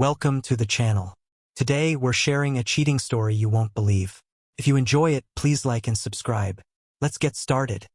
Welcome to the channel. Today we're sharing a cheating story you won't believe. If you enjoy it, please like and subscribe. Let's get started.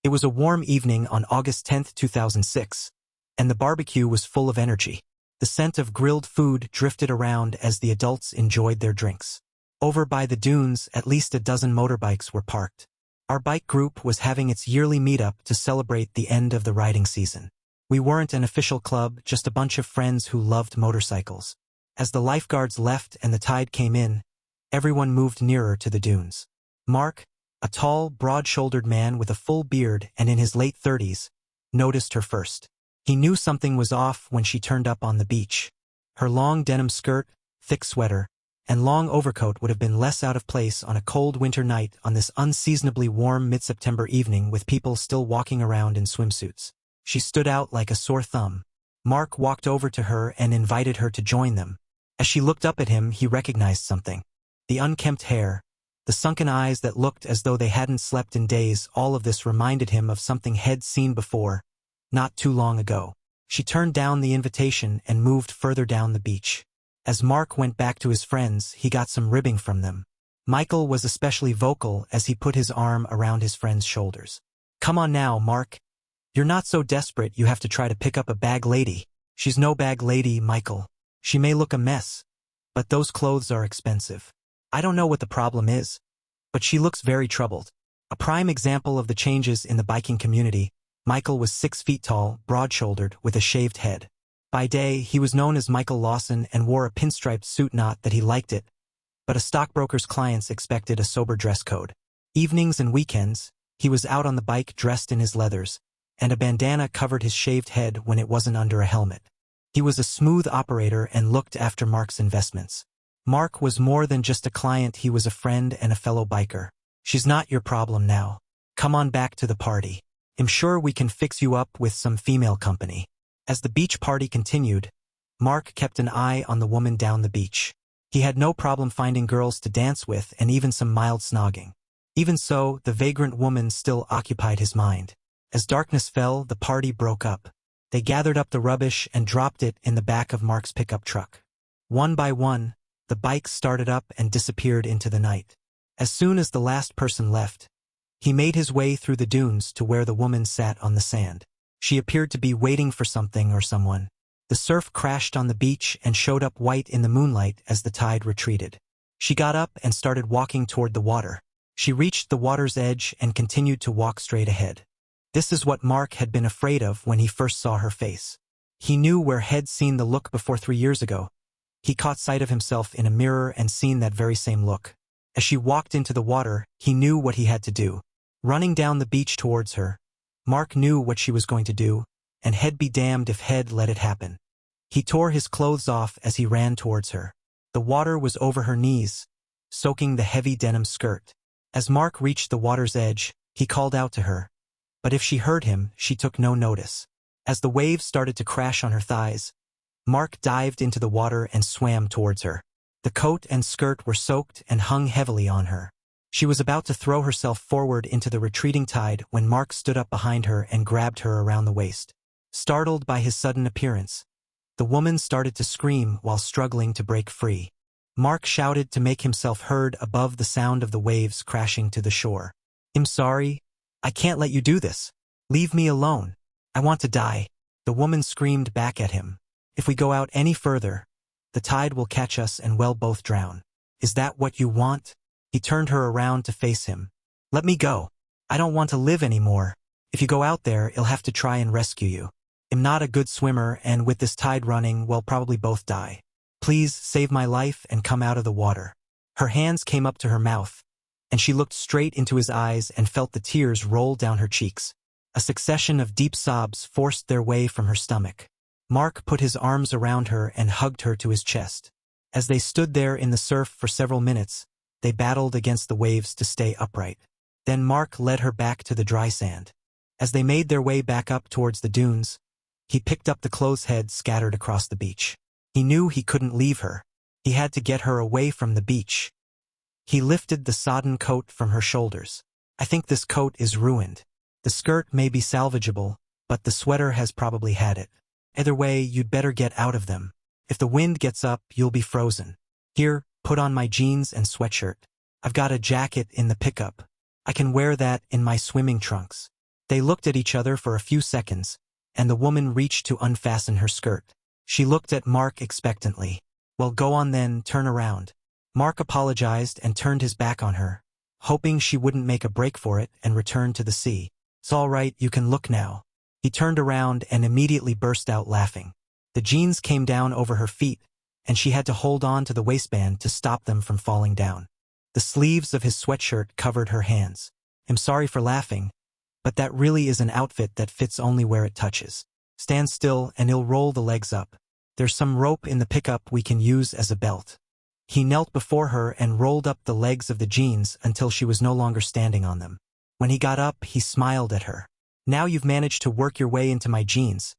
It was a warm evening on August 10th, 2006, and the barbecue was full of energy. The scent of grilled food drifted around as the adults enjoyed their drinks. Over by the dunes, at least a dozen motorbikes were parked. Our bike group was having its yearly meetup to celebrate the end of the riding season. We weren't an official club, just a bunch of friends who loved motorcycles. As the lifeguards left and the tide came in, everyone moved nearer to the dunes. Mark, a tall, broad-shouldered man with a full beard and in his late 30s, noticed her first. He knew something was off when she turned up on the beach. Her long denim skirt, thick sweater, and long overcoat would have been less out of place on a cold winter night on this unseasonably warm mid-September evening with people still walking around in swimsuits. She stood out like a sore thumb. Mark walked over to her and invited her to join them. As she looked up at him, he recognized something. The unkempt hair, the sunken eyes that looked as though they hadn't slept in days, all of this reminded him of something he'd seen before, not too long ago. She turned down the invitation and moved further down the beach. As Mark went back to his friends, he got some ribbing from them. Michael was especially vocal as he put his arm around his friend's shoulders. "Come on now, Mark. You're not so desperate you have to try to pick up a bag lady." "She's no bag lady, Michael. She may look a mess, but those clothes are expensive. I don't know what the problem is, but she looks very troubled." A prime example of the changes in the biking community, Michael was 6 feet tall, broad-shouldered, with a shaved head. By day, he was known as Michael Lawson and wore a pinstriped suit. Not that he liked it, but a stockbroker's clients expected a sober dress code. Evenings and weekends, he was out on the bike dressed in his leathers, and a bandana covered his shaved head when it wasn't under a helmet. He was a smooth operator and looked after Mark's investments. Mark was more than just a client, he was a friend and a fellow biker. "She's not your problem now. Come on back to the party. I'm sure we can fix you up with some female company." As the beach party continued, Mark kept an eye on the woman down the beach. He had no problem finding girls to dance with and even some mild snogging. Even so, the vagrant woman still occupied his mind. As darkness fell, the party broke up. They gathered up the rubbish and dropped it in the back of Mark's pickup truck. One by one, the bikes started up and disappeared into the night. As soon as the last person left, he made his way through the dunes to where the woman sat on the sand. She appeared to be waiting for something or someone. The surf crashed on the beach and showed up white in the moonlight as the tide retreated. She got up and started walking toward the water. She reached the water's edge and continued to walk straight ahead. This is what Mark had been afraid of when he first saw her face. He knew where he'd seen the look before 3 years ago. He caught sight of himself in a mirror and seen that very same look. As she walked into the water, he knew what he had to do. Running down the beach towards her, Mark knew what she was going to do, and he'd be damned if he'd let it happen. He tore his clothes off as he ran towards her. The water was over her knees, soaking the heavy denim skirt. As Mark reached the water's edge, he called out to her. But if she heard him, she took no notice. As the waves started to crash on her thighs, Mark dived into the water and swam towards her. The coat and skirt were soaked and hung heavily on her. She was about to throw herself forward into the retreating tide when Mark stood up behind her and grabbed her around the waist. Startled by his sudden appearance, the woman started to scream while struggling to break free. Mark shouted to make himself heard above the sound of the waves crashing to the shore. "I'm sorry. I can't let you do this. Leave me alone. I want to die." The woman screamed back at him. "If we go out any further, the tide will catch us and we'll both drown. Is that what you want?" He turned her around to face him. "Let me go. I don't want to live anymore. If you go out there, I'll have to try and rescue you. I'm not a good swimmer, and with this tide running, we'll probably both die. Please save my life and come out of the water." Her hands came up to her mouth, and she looked straight into his eyes and felt the tears roll down her cheeks. A succession of deep sobs forced their way from her stomach. Mark put his arms around her and hugged her to his chest. As they stood there in the surf for several minutes, they battled against the waves to stay upright. Then Mark led her back to the dry sand. As they made their way back up towards the dunes, he picked up the clothes heads scattered across the beach. He knew he couldn't leave her. He had to get her away from the beach. He lifted the sodden coat from her shoulders. "I think this coat is ruined. The skirt may be salvageable, but the sweater has probably had it. Either way, you'd better get out of them." If the wind gets up, you'll be frozen. Here, put on my jeans and sweatshirt. I've got a jacket in the pickup. I can wear that in my swimming trunks. They looked at each other for a few seconds, and the woman reached to unfasten her skirt. She looked at Mark expectantly. Well, go on then, turn around. Mark apologized and turned his back on her, hoping she wouldn't make a break for it and return to the sea. It's all right, you can look now. He turned around and immediately burst out laughing. The jeans came down over her feet, and she had to hold on to the waistband to stop them from falling down. The sleeves of his sweatshirt covered her hands. I'm sorry for laughing, but that really is an outfit that fits only where it touches. Stand still and he'll roll the legs up. There's some rope in the pickup we can use as a belt. He knelt before her and rolled up the legs of the jeans until she was no longer standing on them. When he got up, he smiled at her. Now you've managed to work your way into my jeans.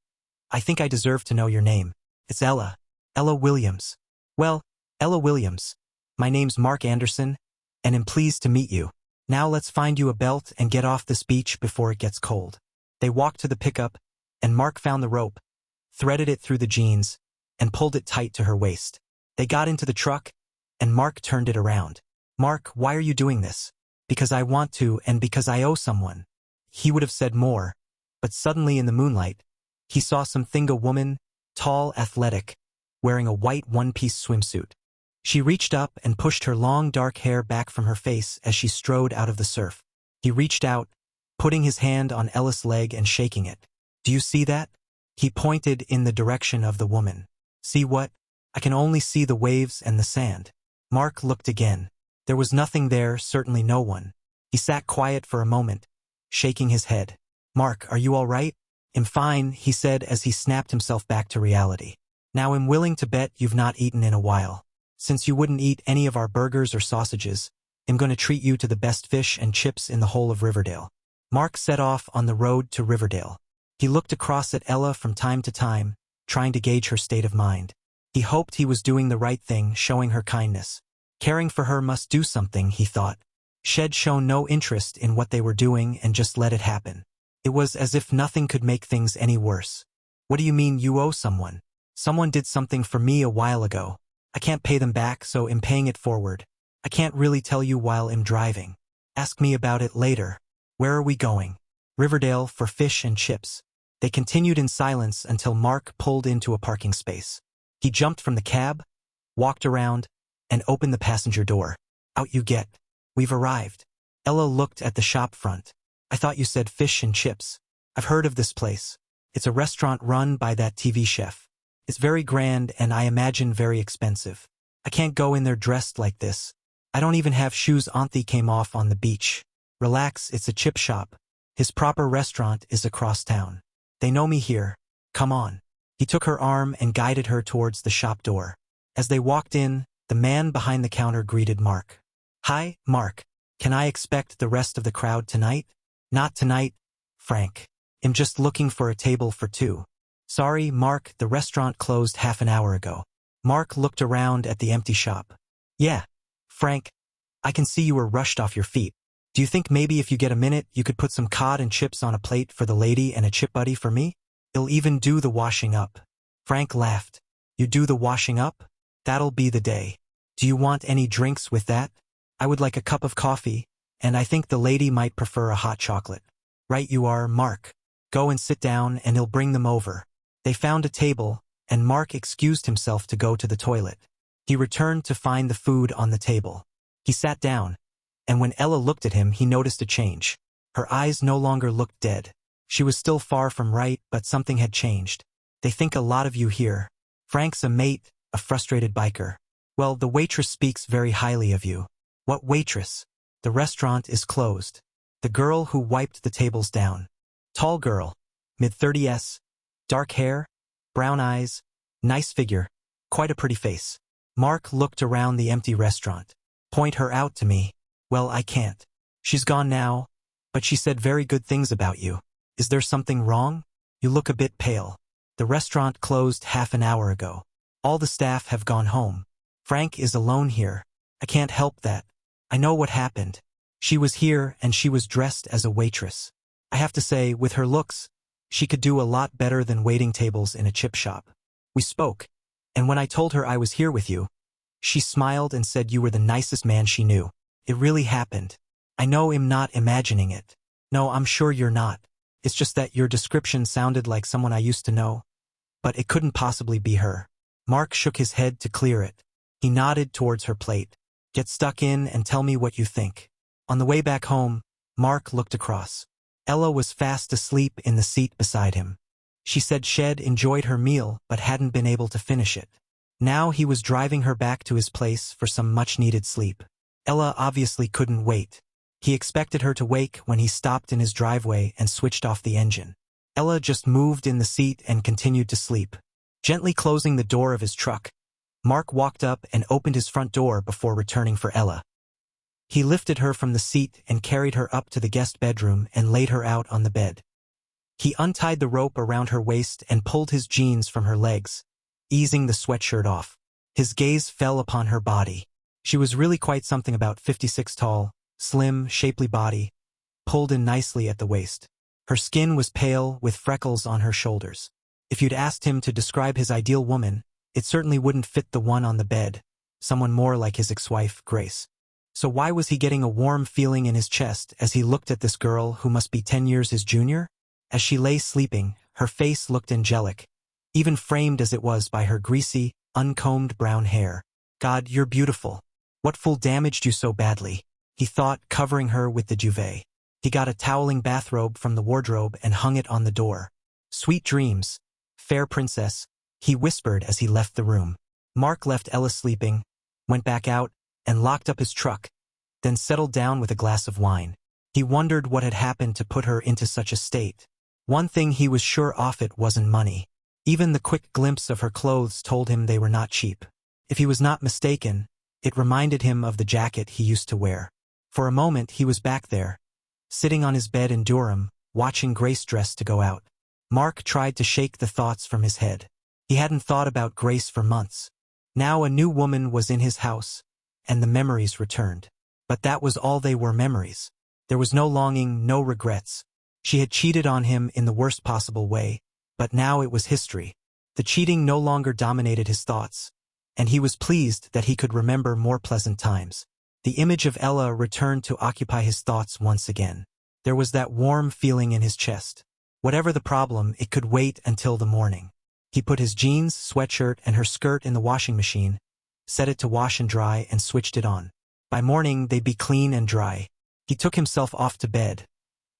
I think I deserve to know your name. It's Ella. Ella Williams. Well, Ella Williams. My name's Mark Anderson, and I'm pleased to meet you. Now let's find you a belt and get off this beach before it gets cold. They walked to the pickup, and Mark found the rope, threaded it through the jeans, and pulled it tight to her waist. They got into the truck, and Mark turned it around. Mark, why are you doing this? Because I want to and because I owe someone. He would have said more, but suddenly in the moonlight, he saw a woman, tall, athletic, wearing a white one-piece swimsuit. She reached up and pushed her long dark hair back from her face as she strode out of the surf. He reached out, putting his hand on Ella's leg and shaking it. Do you see that? He pointed in the direction of the woman. See what? I can only see the waves and the sand. Mark looked again. There was nothing there, certainly no one. He sat quiet for a moment, shaking his head. Mark, are you all right? I'm fine, he said as he snapped himself back to reality. Now I'm willing to bet you've not eaten in a while. Since you wouldn't eat any of our burgers or sausages, I'm going to treat you to the best fish and chips in the whole of Riverdale. Mark set off on the road to Riverdale. He looked across at Ella from time to time, trying to gauge her state of mind. He hoped he was doing the right thing, showing her kindness. Caring for her must do something, he thought. She'd shown no interest in what they were doing and just let it happen. It was as if nothing could make things any worse. What do you mean you owe someone? Someone did something for me a while ago. I can't pay them back, so I'm paying it forward. I can't really tell you while I'm driving. Ask me about it later. Where are we going? Riverdale, for fish and chips. They continued in silence until Mark pulled into a parking space. He jumped from the cab, walked around, and opened the passenger door. Out you get. We've arrived. Ella looked at the shop front. I thought you said fish and chips. I've heard of this place. It's a restaurant run by that TV chef. It's very grand and I imagine very expensive. I can't go in there dressed like this. I don't even have shoes. Auntie came off on the beach. Relax, it's a chip shop. His proper restaurant is across town. They know me here. Come on. He took her arm and guided her towards the shop door. As they walked in, the man behind the counter greeted Mark. Hi, Mark. Can I expect the rest of the crowd tonight? Not tonight, Frank. I'm just looking for a table for two. Sorry, Mark, the restaurant closed half an hour ago. Mark looked around at the empty shop. Yeah, Frank, I can see you were rushed off your feet. Do you think maybe if you get a minute, you could put some cod and chips on a plate for the lady and a chip buddy for me? He'll even do the washing up. Frank laughed. You do the washing up? That'll be the day. Do you want any drinks with that? I would like a cup of coffee, and I think the lady might prefer a hot chocolate. Right you are, Mark. Go and sit down and he'll bring them over. They found a table, and Mark excused himself to go to the toilet. He returned to find the food on the table. He sat down, and when Ella looked at him, he noticed a change. Her eyes no longer looked dead. She was still far from right, but something had changed. They think a lot of you here. Frank's a mate, a frustrated biker. Well, the waitress speaks very highly of you. What waitress? The restaurant is closed. The girl who wiped the tables down. Tall girl, mid-30s, dark hair, brown eyes, nice figure, quite a pretty face. Mark looked around the empty restaurant. Point her out to me. Well, I can't. She's gone now, but she said very good things about you. Is there something wrong? You look a bit pale. The restaurant closed half an hour ago. All the staff have gone home. Frank is alone here. I can't help that. I know what happened. She was here and she was dressed as a waitress. I have to say, with her looks, she could do a lot better than waiting tables in a chip shop. We spoke, And when I told her I was here with you, she smiled and said you were the nicest man she knew. It really happened. I know I'm not imagining it. No, I'm sure you're not. It's just that your description sounded like someone I used to know. But it couldn't possibly be her. Mark shook his head to clear it. He nodded towards her plate. Get stuck in and tell me what you think. On the way back home, Mark looked across. Ella was fast asleep in the seat beside him. She said she'd enjoyed her meal but hadn't been able to finish it. Now he was driving her back to his place for some much-needed sleep. Ella obviously couldn't wait. He expected her to wake when he stopped in his driveway and switched off the engine. Ella just moved in the seat and continued to sleep. Gently closing the door of his truck, Mark walked up and opened his front door before returning for Ella. He lifted her from the seat and carried her up to the guest bedroom and laid her out on the bed. He untied the rope around her waist and pulled his jeans from her legs, easing the sweatshirt off. His gaze fell upon her body. She was really quite something, about 56 tall, slim, shapely body, pulled in nicely at the waist. Her skin was pale with freckles on her shoulders. If you'd asked him to describe his ideal woman, it certainly wouldn't fit the one on the bed, someone more like his ex-wife, Grace. So why was he getting a warm feeling in his chest as he looked at this girl who must be 10 years his junior? As she lay sleeping, her face looked angelic, even framed as it was by her greasy, uncombed brown hair. God, you're beautiful. What fool damaged you so badly? He thought, covering her with the duvet. He got a toweling bathrobe from the wardrobe and hung it on the door. Sweet dreams, fair princess, he whispered as he left the room. Mark left Ella sleeping, went back out, and locked up his truck, then settled down with a glass of wine. He wondered what had happened to put her into such a state. One thing he was sure of, it wasn't money. Even the quick glimpse of her clothes told him they were not cheap. If he was not mistaken, it reminded him of the jacket he used to wear. For a moment he was back there, sitting on his bed in Durham, watching Grace dress to go out. Mark tried to shake the thoughts from his head. He hadn't thought about Grace for months. Now a new woman was in his house, and the memories returned. But that was all they were, memories. There was no longing, no regrets. She had cheated on him in the worst possible way, but now it was history. The cheating no longer dominated his thoughts, and he was pleased that he could remember more pleasant times. The image of Ella returned to occupy his thoughts once again. There was that warm feeling in his chest. Whatever the problem, it could wait until the morning. He put his jeans, sweatshirt, and her skirt in the washing machine, set it to wash and dry, and switched it on. By morning, they'd be clean and dry. He took himself off to bed,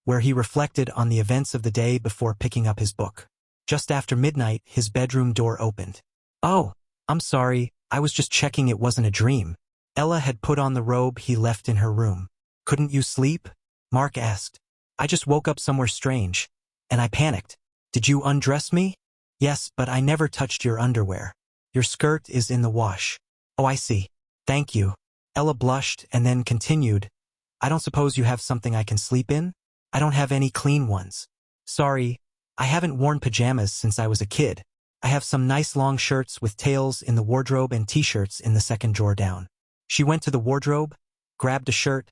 where he reflected on the events of the day before picking up his book. Just after midnight, his bedroom door opened. "Oh, I'm sorry, I was just checking it wasn't a dream." Ella had put on the robe he left in her room. "Couldn't you sleep?" Mark asked. "I just woke up somewhere strange, and I panicked." "Did you undress me?" "Yes, but I never touched your underwear. Your skirt is in the wash." "Oh, I see. Thank you." Ella blushed and then continued, "I don't suppose you have something I can sleep in?" "I don't have any clean ones. Sorry, I haven't worn pajamas since I was a kid. I have some nice long shirts with tails in the wardrobe and t-shirts in the second drawer down." She went to the wardrobe, grabbed a shirt,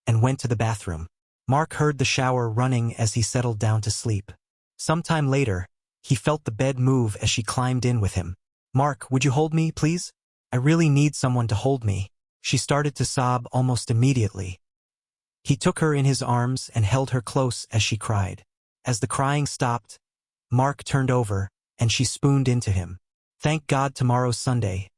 and went to the bathroom. Mark heard the shower running as he settled down to sleep. Sometime later, he felt the bed move as she climbed in with him. "Mark, would you hold me, please? I really need someone to hold me." She started to sob almost immediately. He took her in his arms and held her close as she cried. As the crying stopped, Mark turned over, and she spooned into him. "Thank God tomorrow's Sunday,"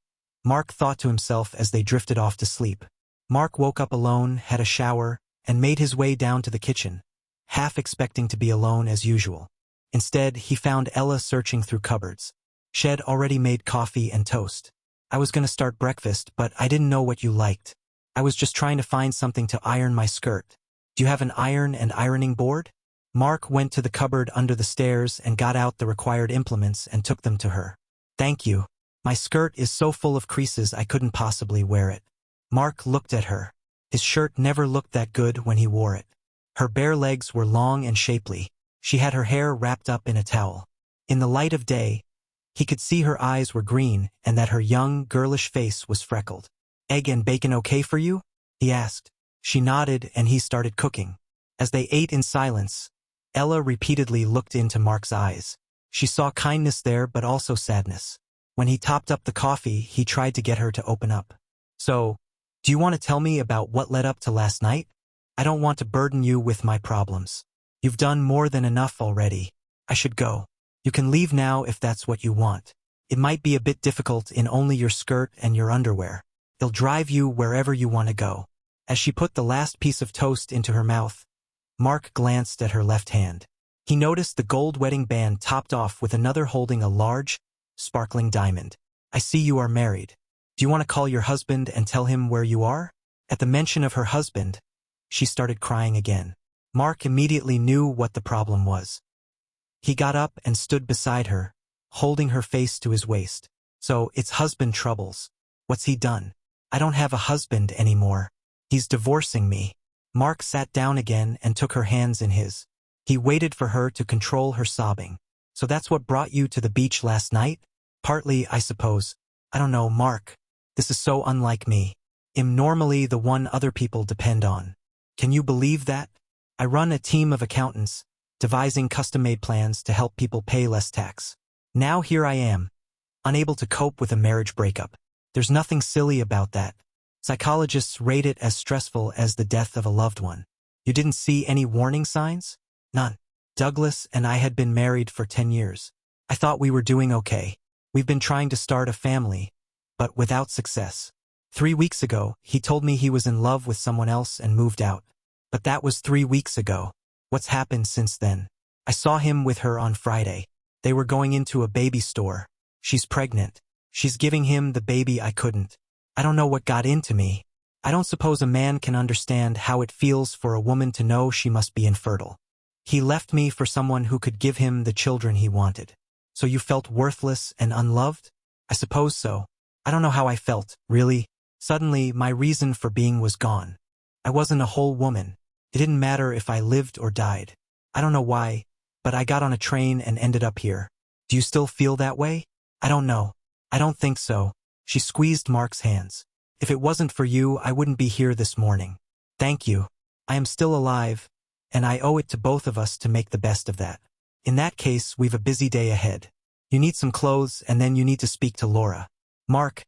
Mark thought to himself as they drifted off to sleep. Mark woke up alone, had a shower, and made his way down to the kitchen, half expecting to be alone as usual. Instead, he found Ella searching through cupboards. She'd already made coffee and toast. "I was going to start breakfast, but I didn't know what you liked. I was just trying to find something to iron my skirt. Do you have an iron and ironing board?" Mark went to the cupboard under the stairs and got out the required implements and took them to her. "Thank you. My skirt is so full of creases I couldn't possibly wear it." Mark looked at her. His shirt never looked that good when he wore it. Her bare legs were long and shapely. She had her hair wrapped up in a towel. In the light of day, he could see her eyes were green and that her young, girlish face was freckled. "Egg and bacon okay for you?" he asked. She nodded and he started cooking. As they ate in silence, Ella repeatedly looked into Mark's eyes. She saw kindness there but also sadness. When he topped up the coffee, he tried to get her to open up. So, do you want to tell me about what led up to last night? I don't want to burden you with my problems. You've done more than enough already. I should go. You can leave now if that's what you want. It might be a bit difficult in only your skirt and your underwear. They'll drive you wherever you want to go. As she put the last piece of toast into her mouth, Mark glanced at her left hand. He noticed the gold wedding band topped off with another holding a large, sparkling diamond. I see you are married. Do you want to call your husband and tell him where you are? At the mention of her husband, she started crying again. Mark immediately knew what the problem was. He got up and stood beside her, holding her face to his waist. So, it's husband troubles. What's he done? I don't have a husband anymore. He's divorcing me. Mark sat down again and took her hands in his. He waited for her to control her sobbing. So that's what brought you to the beach last night? Partly, I suppose. I don't know, Mark. This is so unlike me. I'm normally the one other people depend on. Can you believe that? I run a team of accountants, devising custom-made plans to help people pay less tax. Now here I am, unable to cope with a marriage breakup. There's nothing silly about that. Psychologists rate it as stressful as the death of a loved one. You didn't see any warning signs? None. Douglas and I had been married for 10 years. I thought we were doing okay. We've been trying to start a family, but without success. 3 weeks ago, he told me he was in love with someone else and moved out. But that was 3 weeks ago. What's happened since then? I saw him with her on Friday. They were going into a baby store. She's pregnant. She's giving him the baby I couldn't. I don't know what got into me. I don't suppose a man can understand how it feels for a woman to know she must be infertile. He left me for someone who could give him the children he wanted. So you felt worthless and unloved? I suppose so. I don't know how I felt, really. Suddenly, my reason for being was gone. I wasn't a whole woman. It didn't matter if I lived or died. I don't know why, but I got on a train and ended up here. Do you still feel that way? I don't know. I don't think so. She squeezed Mark's hands. If it wasn't for you, I wouldn't be here this morning. Thank you. I am still alive, and I owe it to both of us to make the best of that. In that case, we've a busy day ahead. You need some clothes, and then you need to speak to Laura. Mark,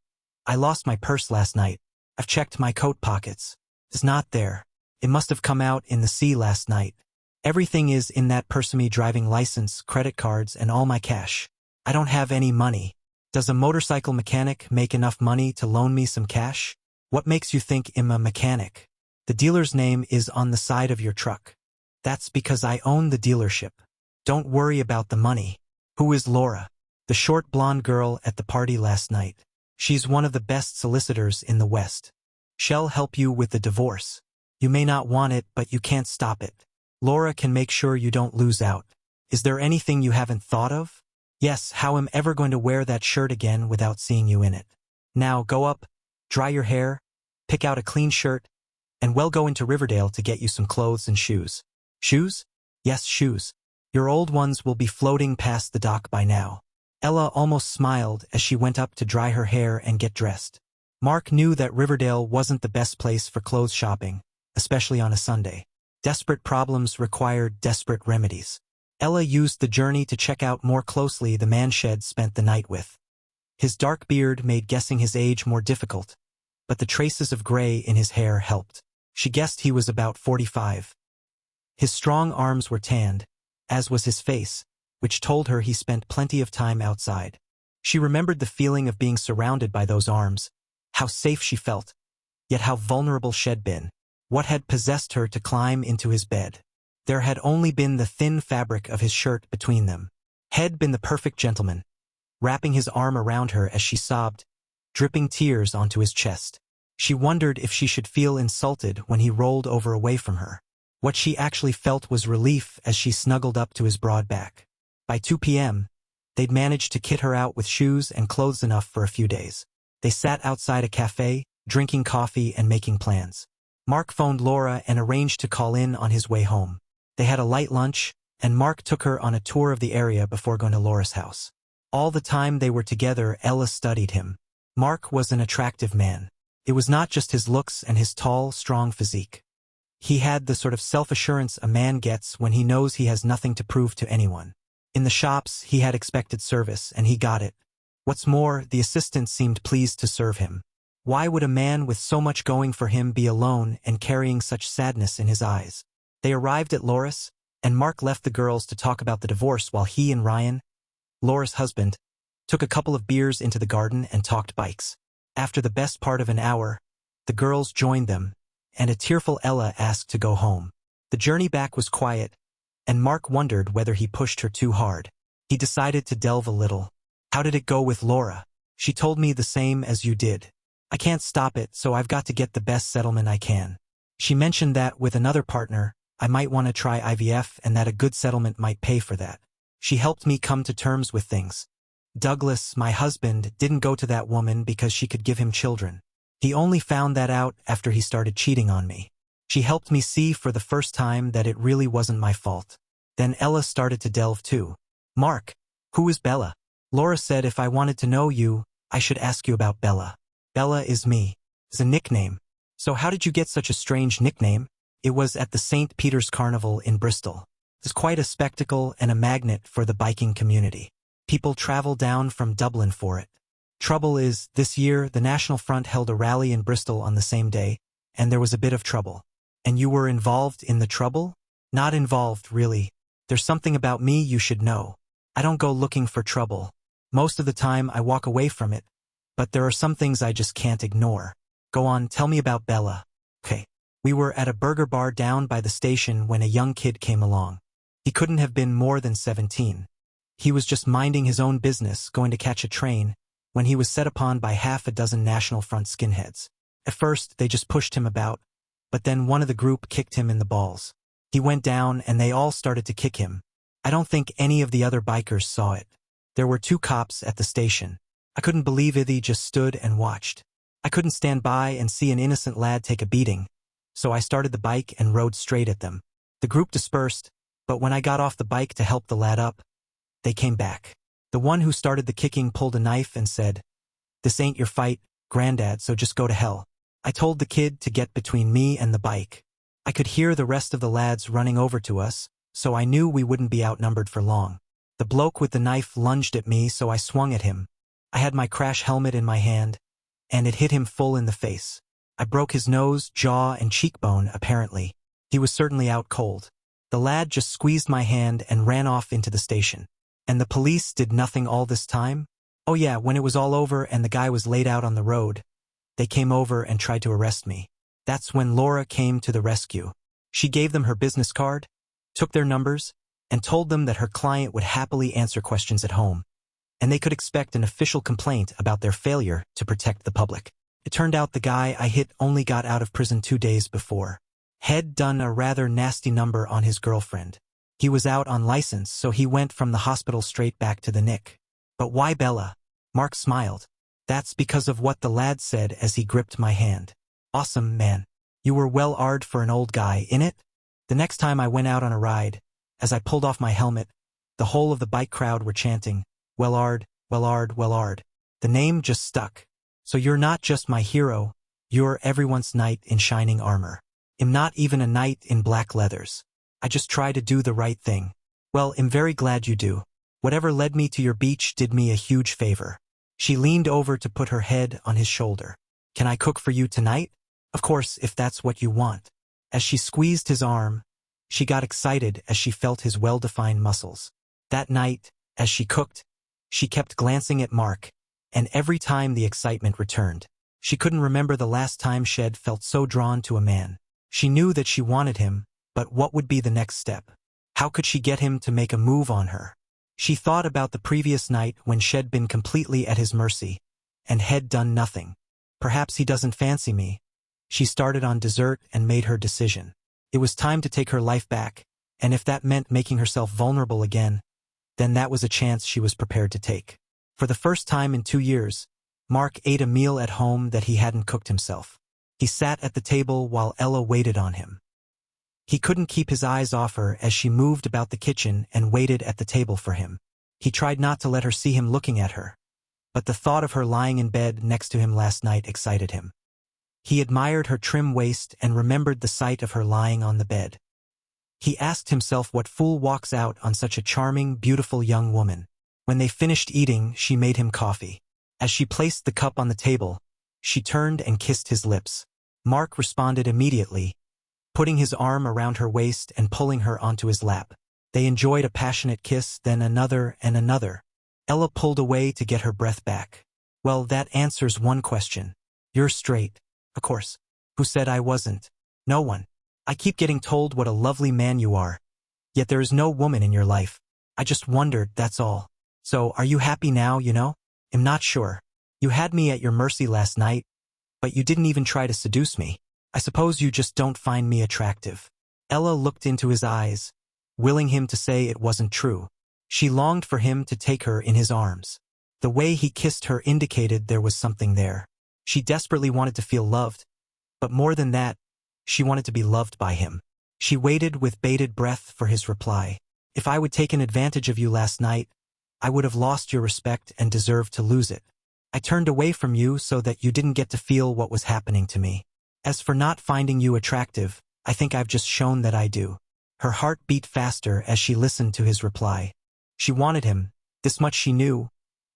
I lost my purse last night. I've checked my coat pockets. It's not there. It must have come out in the sea last night. Everything is in that purse, me driving license, credit cards, and all my cash. I don't have any money. Does a motorcycle mechanic make enough money to loan me some cash? What makes you think I'm a mechanic? The dealer's name is on the side of your truck. That's because I own the dealership. Don't worry about the money. Who is Laura? The short blonde girl at the party last night. She's one of the best solicitors in the West. She'll help you with the divorce. You may not want it, but you can't stop it. Laura can make sure you don't lose out. Is there anything you haven't thought of? Yes, how am I ever going to wear that shirt again without seeing you in it? Now go up, dry your hair, pick out a clean shirt, and we'll go into Riverdale to get you some clothes and shoes. Shoes? Yes, shoes. Your old ones will be floating past the dock by now. Ella almost smiled as she went up to dry her hair and get dressed. Mark knew that Riverdale wasn't the best place for clothes shopping, especially on a Sunday. Desperate problems required desperate remedies. Ella used the journey to check out more closely the man Shed spent the night with. His dark beard made guessing his age more difficult, but the traces of gray in his hair helped. She guessed he was about 45. His strong arms were tanned, as was his face, which told her he spent plenty of time outside. She remembered the feeling of being surrounded by those arms, how safe she felt, yet how vulnerable she'd been. What had possessed her to climb into his bed? There had only been the thin fabric of his shirt between them. Had been the perfect gentleman, wrapping his arm around her as she sobbed, dripping tears onto his chest. She wondered if she should feel insulted when he rolled over away from her. What she actually felt was relief as she snuggled up to his broad back. By 2 p.m., they'd managed to kit her out with shoes and clothes enough for a few days. They sat outside a cafe, drinking coffee and making plans. Mark phoned Laura and arranged to call in on his way home. They had a light lunch, and Mark took her on a tour of the area before going to Laura's house. All the time they were together, Ella studied him. Mark was an attractive man. It was not just his looks and his tall, strong physique. He had the sort of self-assurance a man gets when he knows he has nothing to prove to anyone. In the shops, he had expected service, and he got it. What's more, the assistant seemed pleased to serve him. Why would a man with so much going for him be alone and carrying such sadness in his eyes? They arrived at Loris, and Mark left the girls to talk about the divorce while he and Ryan, Laura's husband, took a couple of beers into the garden and talked bikes. After the best part of an hour, the girls joined them, and a tearful Ella asked to go home. The journey back was quiet, and Mark wondered whether he pushed her too hard. He decided to delve a little. How did it go with Laura? She told me the same as you did. I can't stop it, so I've got to get the best settlement I can. She mentioned that with another partner, I might want to try IVF and that a good settlement might pay for that. She helped me come to terms with things. Douglas, my husband, didn't go to that woman because she could give him children. He only found that out after he started cheating on me. She helped me see for the first time that it really wasn't my fault. Then Ella started to delve too. Mark, who is Bella? Laura said if I wanted to know you, I should ask you about Bella. Bella is me. It's a nickname. So how did you get such a strange nickname? It was at the St. Peter's Carnival in Bristol. It's quite a spectacle and a magnet for the biking community. People travel down from Dublin for it. Trouble is, this year the National Front held a rally in Bristol on the same day, and there was a bit of trouble. And you were involved in the trouble? Not involved, really. There's something about me you should know. I don't go looking for trouble. Most of the time I walk away from it, but there are some things I just can't ignore. Go on, tell me about Bella. Okay. We were at a burger bar down by the station when a young kid came along. He couldn't have been more than 17. He was just minding his own business, going to catch a train, when he was set upon by half a dozen National Front skinheads. At first, they just pushed him about, but then one of the group kicked him in the balls. He went down and they all started to kick him. I don't think any of the other bikers saw it. There were 2 cops at the station. I couldn't believe it. He just stood and watched. I couldn't stand by and see an innocent lad take a beating, so I started the bike and rode straight at them. The group dispersed, but when I got off the bike to help the lad up, they came back. The one who started the kicking pulled a knife and said, "This ain't your fight, Granddad, so just go to hell." I told the kid to get between me and the bike. I could hear the rest of the lads running over to us, so I knew we wouldn't be outnumbered for long. The bloke with the knife lunged at me, so I swung at him. I had my crash helmet in my hand, and it hit him full in the face. I broke his nose, jaw, and cheekbone, apparently. He was certainly out cold. The lad just squeezed my hand and ran off into the station. And the police did nothing all this time? Oh yeah, when it was all over and the guy was laid out on the road, they came over and tried to arrest me. That's when Laura came to the rescue. She gave them her business card, took their numbers, and told them that her client would happily answer questions at home, and they could expect an official complaint about their failure to protect the public. It turned out the guy I hit only got out of prison 2 days before. Had done a rather nasty number on his girlfriend. He was out on license, so he went from the hospital straight back to the Nick. But why Bella? Mark smiled. That's because of what the lad said as he gripped my hand. Awesome, man. You were well-arred for an old guy, innit? The next time I went out on a ride, as I pulled off my helmet, the whole of the bike crowd were chanting, "Well-arred, well-arred, well-arred." The name just stuck. So you're not just my hero, you're everyone's knight in shining armor. I'm not even a knight in black leathers. I just try to do the right thing. Well, I'm very glad you do. Whatever led me to your beach did me a huge favor. She leaned over to put her head on his shoulder. Can I cook for you tonight? Of course, if that's what you want. As she squeezed his arm, she got excited as she felt his well-defined muscles. That night, as she cooked, she kept glancing at Mark, and every time the excitement returned. She couldn't remember the last time she'd felt so drawn to a man. She knew that she wanted him, but what would be the next step? How could she get him to make a move on her? She thought about the previous night when she'd been completely at his mercy, and had done nothing. Perhaps he doesn't fancy me. She started on dessert and made her decision. It was time to take her life back, and if that meant making herself vulnerable again, then that was a chance she was prepared to take. For the first time in 2 years, Mark ate a meal at home that he hadn't cooked himself. He sat at the table while Ella waited on him. He couldn't keep his eyes off her as she moved about the kitchen and waited at the table for him. He tried not to let her see him looking at her, but the thought of her lying in bed next to him last night excited him. He admired her trim waist and remembered the sight of her lying on the bed. He asked himself what fool walks out on such a charming, beautiful young woman. When they finished eating, she made him coffee. As she placed the cup on the table, she turned and kissed his lips. Mark responded immediately, putting his arm around her waist and pulling her onto his lap. They enjoyed a passionate kiss, then another and another. Ella pulled away to get her breath back. Well, that answers one question. You're straight. Of course. Who said I wasn't? No one. I keep getting told what a lovely man you are. Yet there is no woman in your life. I just wondered, that's all. So, are you happy now, I'm not sure. You had me at your mercy last night, but you didn't even try to seduce me. I suppose you just don't find me attractive. Ella looked into his eyes, willing him to say it wasn't true. She longed for him to take her in his arms. The way he kissed her indicated there was something there. She desperately wanted to feel loved, but more than that, she wanted to be loved by him. She waited with bated breath for his reply. If I would taken advantage of you last night, I would have lost your respect and deserved to lose it. I turned away from you so that you didn't get to feel what was happening to me. As for not finding you attractive, I think I've just shown that I do. Her heart beat faster as she listened to his reply. She wanted him, this much she knew,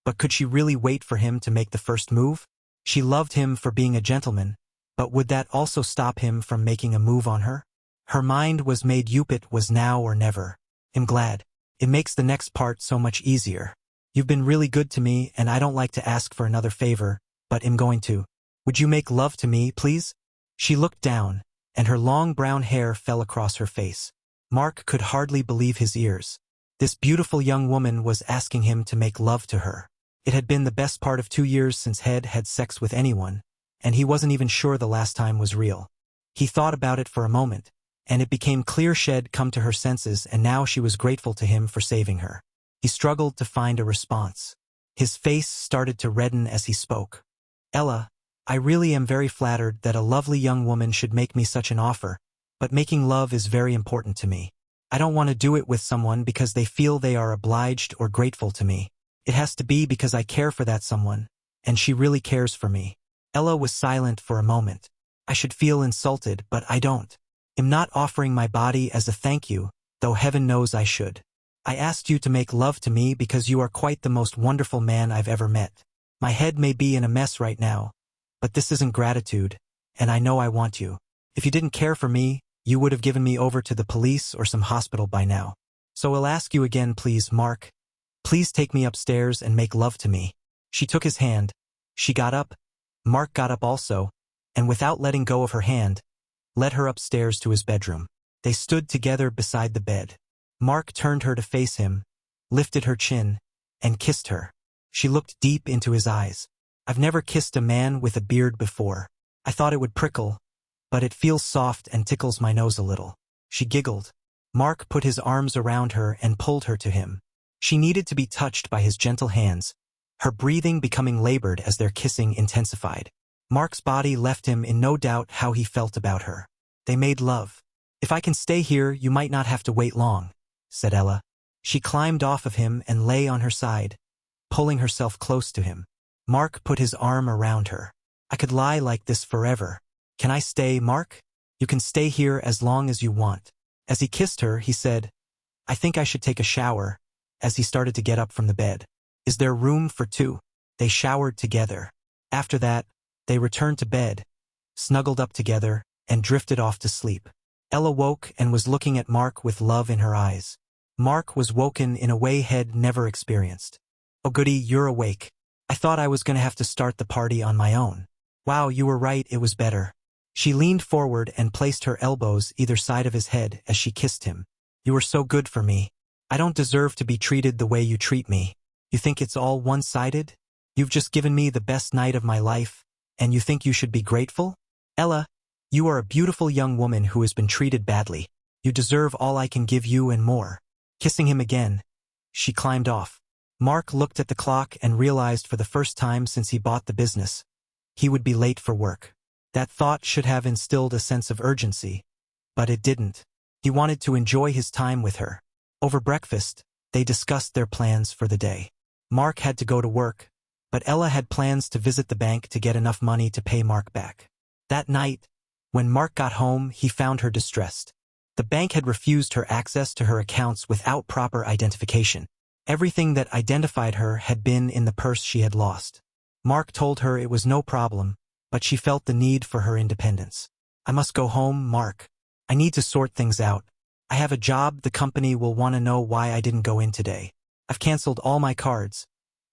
but could she really wait for him to make the first move? She loved him for being a gentleman, but would that also stop him from making a move on her? Her mind was made up, it was now or never. I'm glad. It makes the next part so much easier. You've been really good to me and I don't like to ask for another favor, but I'm going to. Would you make love to me, please? She looked down, and her long brown hair fell across her face. Mark could hardly believe his ears. This beautiful young woman was asking him to make love to her. It had been the best part of 2 years since Head had sex with anyone, and he wasn't even sure the last time was real. He thought about it for a moment, and it became clear she'd come to her senses, and now she was grateful to him for saving her. He struggled to find a response. His face started to redden as he spoke. Ella, I really am very flattered that a lovely young woman should make me such an offer, but making love is very important to me. I don't want to do it with someone because they feel they are obliged or grateful to me. It has to be because I care for that someone, and she really cares for me. Ella was silent for a moment. I should feel insulted, but I don't. I'm not offering my body as a thank you, though heaven knows I should. I asked you to make love to me because you are quite the most wonderful man I've ever met. My head may be in a mess right now, but this isn't gratitude, and I know I want you. If you didn't care for me, you would have given me over to the police or some hospital by now. So I'll ask you again, please, Mark. Please take me upstairs and make love to me. She took his hand. She got up. Mark got up also, and without letting go of her hand, led her upstairs to his bedroom. They stood together beside the bed. Mark turned her to face him, lifted her chin, and kissed her. She looked deep into his eyes. I've never kissed a man with a beard before. I thought it would prickle, but it feels soft and tickles my nose a little. She giggled. Mark put his arms around her and pulled her to him. She needed to be touched by his gentle hands, her breathing becoming labored as their kissing intensified. Mark's body left him in no doubt how he felt about her. They made love. If I can stay here, you might not have to wait long, said Ella. She climbed off of him and lay on her side, pulling herself close to him. Mark put his arm around her. I could lie like this forever. Can I stay, Mark? You can stay here as long as you want. As he kissed her, he said, I think I should take a shower, as he started to get up from the bed. Is there room for two? They showered together. After that, they returned to bed, snuggled up together, and drifted off to sleep. Ella woke and was looking at Mark with love in her eyes. Mark was woken in a way Head never experienced. Oh goody, you're awake. I thought I was going to have to start the party on my own. Wow, you were right, it was better. She leaned forward and placed her elbows either side of his head as she kissed him. You were so good for me. I don't deserve to be treated the way you treat me. You think it's all one-sided? You've just given me the best night of my life, and you think you should be grateful? Ella, you are a beautiful young woman who has been treated badly. You deserve all I can give you and more. Kissing him again, she climbed off. Mark looked at the clock and realized for the first time since he bought the business, he would be late for work. That thought should have instilled a sense of urgency, but it didn't. He wanted to enjoy his time with her. Over breakfast, they discussed their plans for the day. Mark had to go to work, but Ella had plans to visit the bank to get enough money to pay Mark back. That night, when Mark got home, he found her distressed. The bank had refused her access to her accounts without proper identification. Everything that identified her had been in the purse she had lost. Mark told her it was no problem, but she felt the need for her independence. I must go home, Mark. I need to sort things out. I have a job, the company will want to know why I didn't go in today. I've canceled all my cards,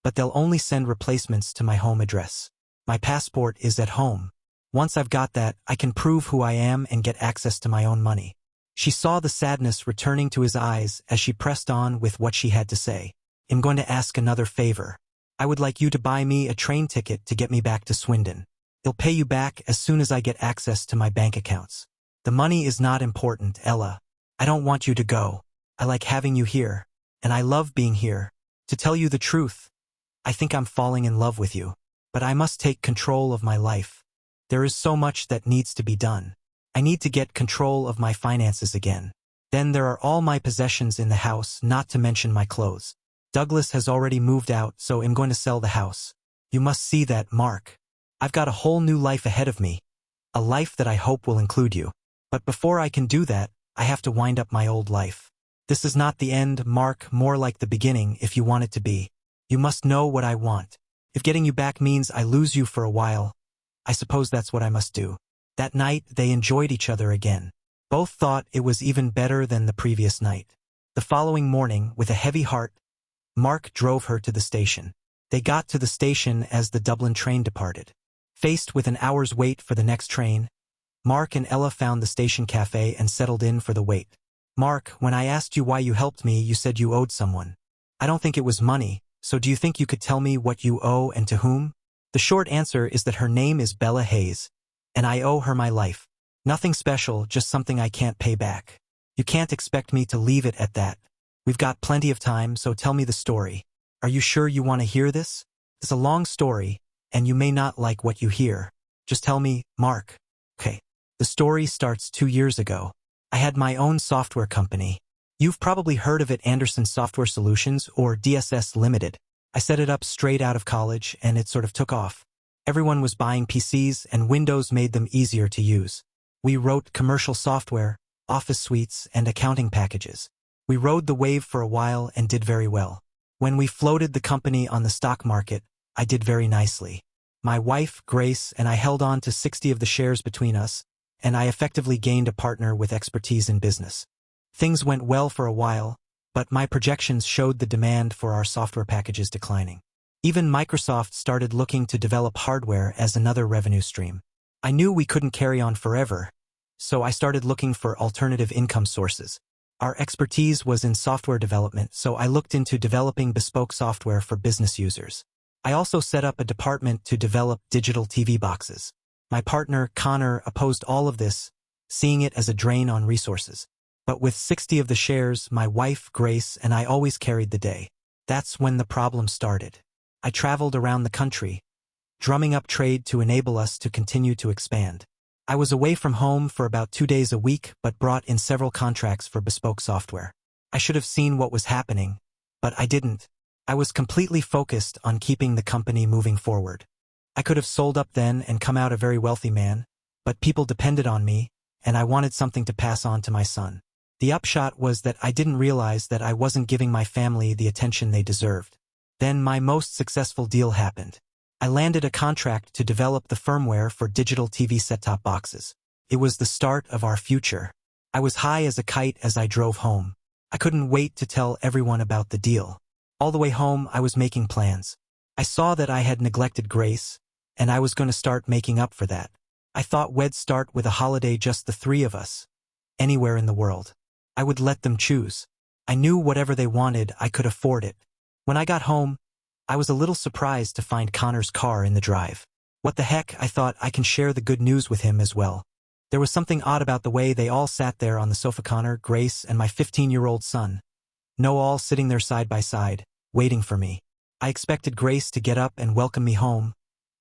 but they'll only send replacements to my home address. My passport is at home. Once I've got that, I can prove who I am and get access to my own money. She saw the sadness returning to his eyes as she pressed on with what she had to say. I'm going to ask another favor. I would like you to buy me a train ticket to get me back to Swindon. I'll pay you back as soon as I get access to my bank accounts. The money is not important, Ella. I don't want you to go. I like having you here, and I love being here. To tell you the truth, I think I'm falling in love with you. But I must take control of my life. There is so much that needs to be done. I need to get control of my finances again. Then there are all my possessions in the house, not to mention my clothes. Douglas has already moved out, so I'm going to sell the house. You must see that, Mark. I've got a whole new life ahead of me. A life that I hope will include you. But before I can do that, I have to wind up my old life. This is not the end, Mark, more like the beginning if you want it to be. You must know what I want. If getting you back means I lose you for a while, I suppose that's what I must do. That night, they enjoyed each other again. Both thought it was even better than the previous night. The following morning, with a heavy heart, Mark drove her to the station. They got to the station as the Dublin train departed. Faced with an hour's wait for the next train, Mark and Ella found the station cafe and settled in for the wait. Mark, when I asked you why you helped me, you said you owed someone. I don't think it was money, so do you think you could tell me what you owe and to whom? The short answer is that her name is Bella Hayes, and I owe her my life. Nothing special, just something I can't pay back. You can't expect me to leave it at that. We've got plenty of time, so tell me the story. Are you sure you want to hear this? It's a long story, and you may not like what you hear. Just tell me, Mark. Okay. The story starts 2 years ago. I had my own software company. You've probably heard of it, Anderson Software Solutions, or DSS Limited. I set it up straight out of college, and it sort of took off. Everyone was buying PCs, and Windows made them easier to use. We wrote commercial software, office suites, and accounting packages. We rode the wave for a while and did very well. When we floated the company on the stock market, I did very nicely. My wife, Grace, and I held on to 60 of the shares between us, and I effectively gained a partner with expertise in business. Things went well for a while, but my projections showed the demand for our software packages declining. Even Microsoft started looking to develop hardware as another revenue stream. I knew we couldn't carry on forever, so I started looking for alternative income sources. Our expertise was in software development, so I looked into developing bespoke software for business users. I also set up a department to develop digital TV boxes. My partner, Connor, opposed all of this, seeing it as a drain on resources. But with 60 of the shares, my wife, Grace, and I always carried the day. That's when the problem started. I traveled around the country, drumming up trade to enable us to continue to expand. I was away from home for about 2 days a week, but brought in several contracts for bespoke software. I should have seen what was happening, but I didn't. I was completely focused on keeping the company moving forward. I could have sold up then and come out a very wealthy man, but people depended on me, and I wanted something to pass on to my son. The upshot was that I didn't realize that I wasn't giving my family the attention they deserved. Then my most successful deal happened. I landed a contract to develop the firmware for digital TV set-top boxes. It was the start of our future. I was high as a kite as I drove home. I couldn't wait to tell everyone about the deal. All the way home, I was making plans. I saw that I had neglected Grace, and I was going to start making up for that. I thought we'd start with a holiday, just the 3 of us, anywhere in the world. I would let them choose. I knew whatever they wanted, I could afford it. When I got home, I was a little surprised to find Connor's car in the drive. What the heck, I thought, I can share the good news with him as well. There was something odd about the way they all sat there on the sofa, Connor, Grace, and my 15-year-old son. No, all sitting there side by side, waiting for me. I expected Grace to get up and welcome me home,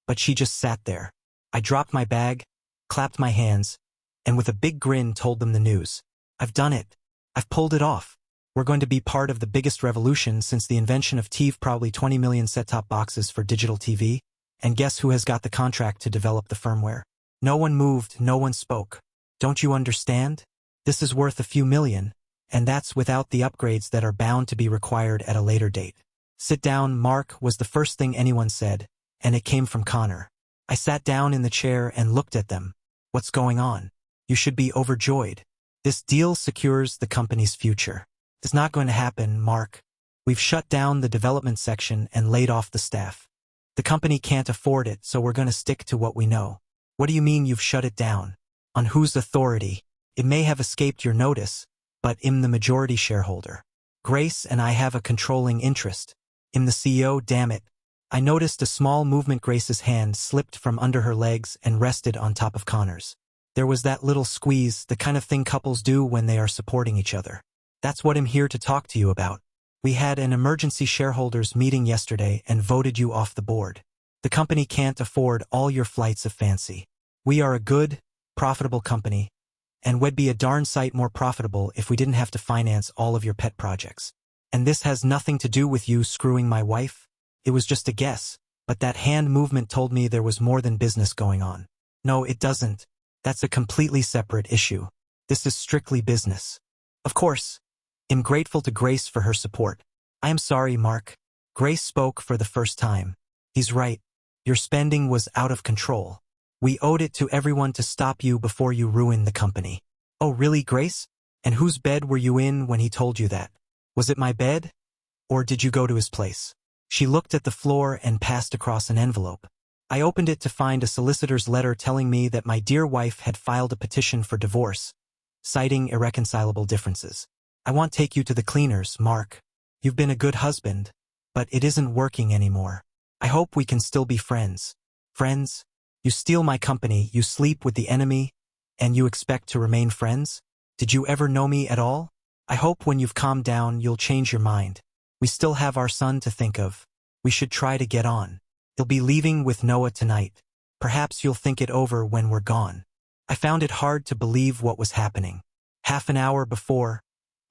but she just sat there. I dropped my bag, clapped my hands, and with a big grin told them the news. I've done it. I've pulled it off. We're going to be part of the biggest revolution since the invention of TV, probably 20 million set-top boxes for digital TV. And guess who has got the contract to develop the firmware? No one moved, no one spoke. Don't you understand? This is worth a few million. And that's without the upgrades that are bound to be required at a later date. Sit down, Mark, was the first thing anyone said, and it came from Connor. I sat down in the chair and looked at them. What's going on? You should be overjoyed. This deal secures the company's future. It's not going to happen, Mark. We've shut down the development section and laid off the staff. The company can't afford it, so we're going to stick to what we know. What do you mean you've shut it down? On whose authority? It may have escaped your notice, but I'm the majority shareholder. Grace and I have a controlling interest. I'm the CEO, damn it. I noticed a small movement. Grace's hand slipped from under her legs and rested on top of Connor's. There was that little squeeze, the kind of thing couples do when they are supporting each other. That's what I'm here to talk to you about. We had an emergency shareholders meeting yesterday and voted you off the board. The company can't afford all your flights of fancy. We are a good, profitable company, and we'd be a darn sight more profitable if we didn't have to finance all of your pet projects. And this has nothing to do with you screwing my wife. It was just a guess, but that hand movement told me there was more than business going on. No, it doesn't. That's a completely separate issue. This is strictly business. Of course, I'm grateful to Grace for her support. I am sorry, Mark. Grace spoke for the first time. He's right. Your spending was out of control. We owed it to everyone to stop you before you ruined the company. Oh, really, Grace? And whose bed were you in when he told you that? Was it my bed? Or did you go to his place? She looked at the floor and passed across an envelope. I opened it to find a solicitor's letter telling me that my dear wife had filed a petition for divorce, citing irreconcilable differences. I won't take you to the cleaners, Mark. You've been a good husband, but it isn't working anymore. I hope we can still be friends. Friends? You steal my company, you sleep with the enemy, and you expect to remain friends? Did you ever know me at all? I hope when you've calmed down you'll change your mind. We still have our son to think of. We should try to get on. He'll be leaving with Noah tonight. Perhaps you'll think it over when we're gone. I found it hard to believe what was happening. Half an hour before,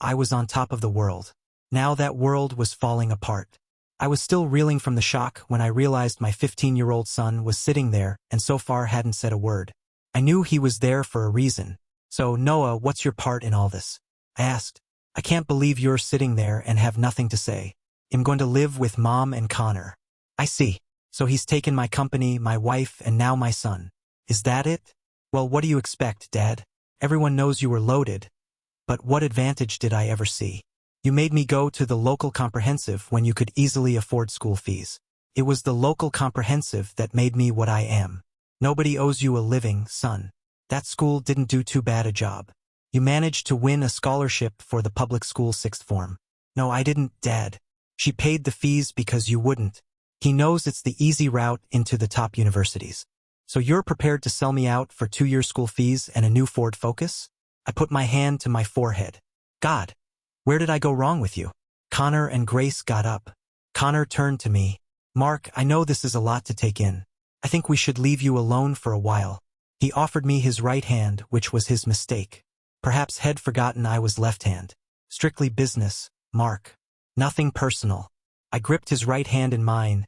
I was on top of the world. Now that world was falling apart. I was still reeling from the shock when I realized my 15-year-old son was sitting there and so far hadn't said a word. I knew he was there for a reason. So, Noah, what's your part in all this? I asked. I can't believe you're sitting there and have nothing to say. I'm going to live with Mom and Connor. I see. So he's taken my company, my wife, and now my son. Is that it? Well, what do you expect, Dad? Everyone knows you were loaded. But what advantage did I ever see? You made me go to the local comprehensive when you could easily afford school fees. It was the local comprehensive that made me what I am. Nobody owes you a living, son. That school didn't do too bad a job. You managed to win a scholarship for the public school sixth form. No, I didn't, Dad. She paid the fees because you wouldn't. He knows it's the easy route into the top universities. So you're prepared to sell me out for 2-year school fees and a new Ford Focus? I put my hand to my forehead. God, where did I go wrong with you? Connor and Grace got up. Connor turned to me. Mark, I know this is a lot to take in. I think we should leave you alone for a while. He offered me his right hand, which was his mistake. Perhaps had forgotten I was left-hand. Strictly business, Mark. Nothing personal. I gripped his right hand in mine,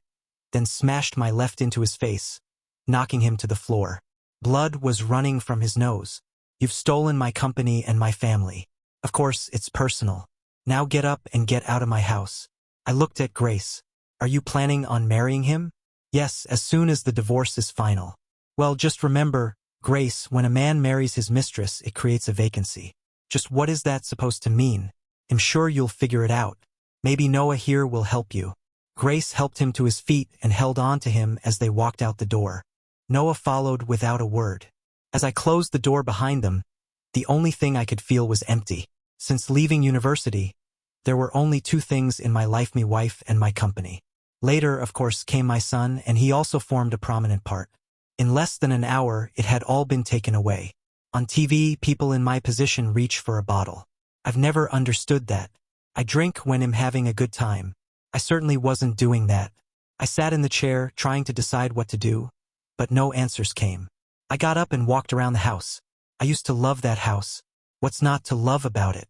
then smashed my left into his face, knocking him to the floor. Blood was running from his nose. You've stolen my company and my family. Of course, it's personal. Now get up and get out of my house. I looked at Grace. Are you planning on marrying him? Yes, as soon as the divorce is final. Well, just remember, Grace, when a man marries his mistress, it creates a vacancy. Just what is that supposed to mean? I'm sure you'll figure it out. Maybe Noah here will help you. Grace helped him to his feet and held on to him as they walked out the door. Noah followed without a word. As I closed the door behind them, the only thing I could feel was empty. Since leaving university, there were only 2 things in my life: me wife and my company. Later, of course, came my son, and he also formed a prominent part. In less than an hour, it had all been taken away. On TV, people in my position reach for a bottle. I've never understood that. I drink when I'm having a good time. I certainly wasn't doing that. I sat in the chair, trying to decide what to do, but no answers came. I got up and walked around the house. I used to love that house. What's not to love about it?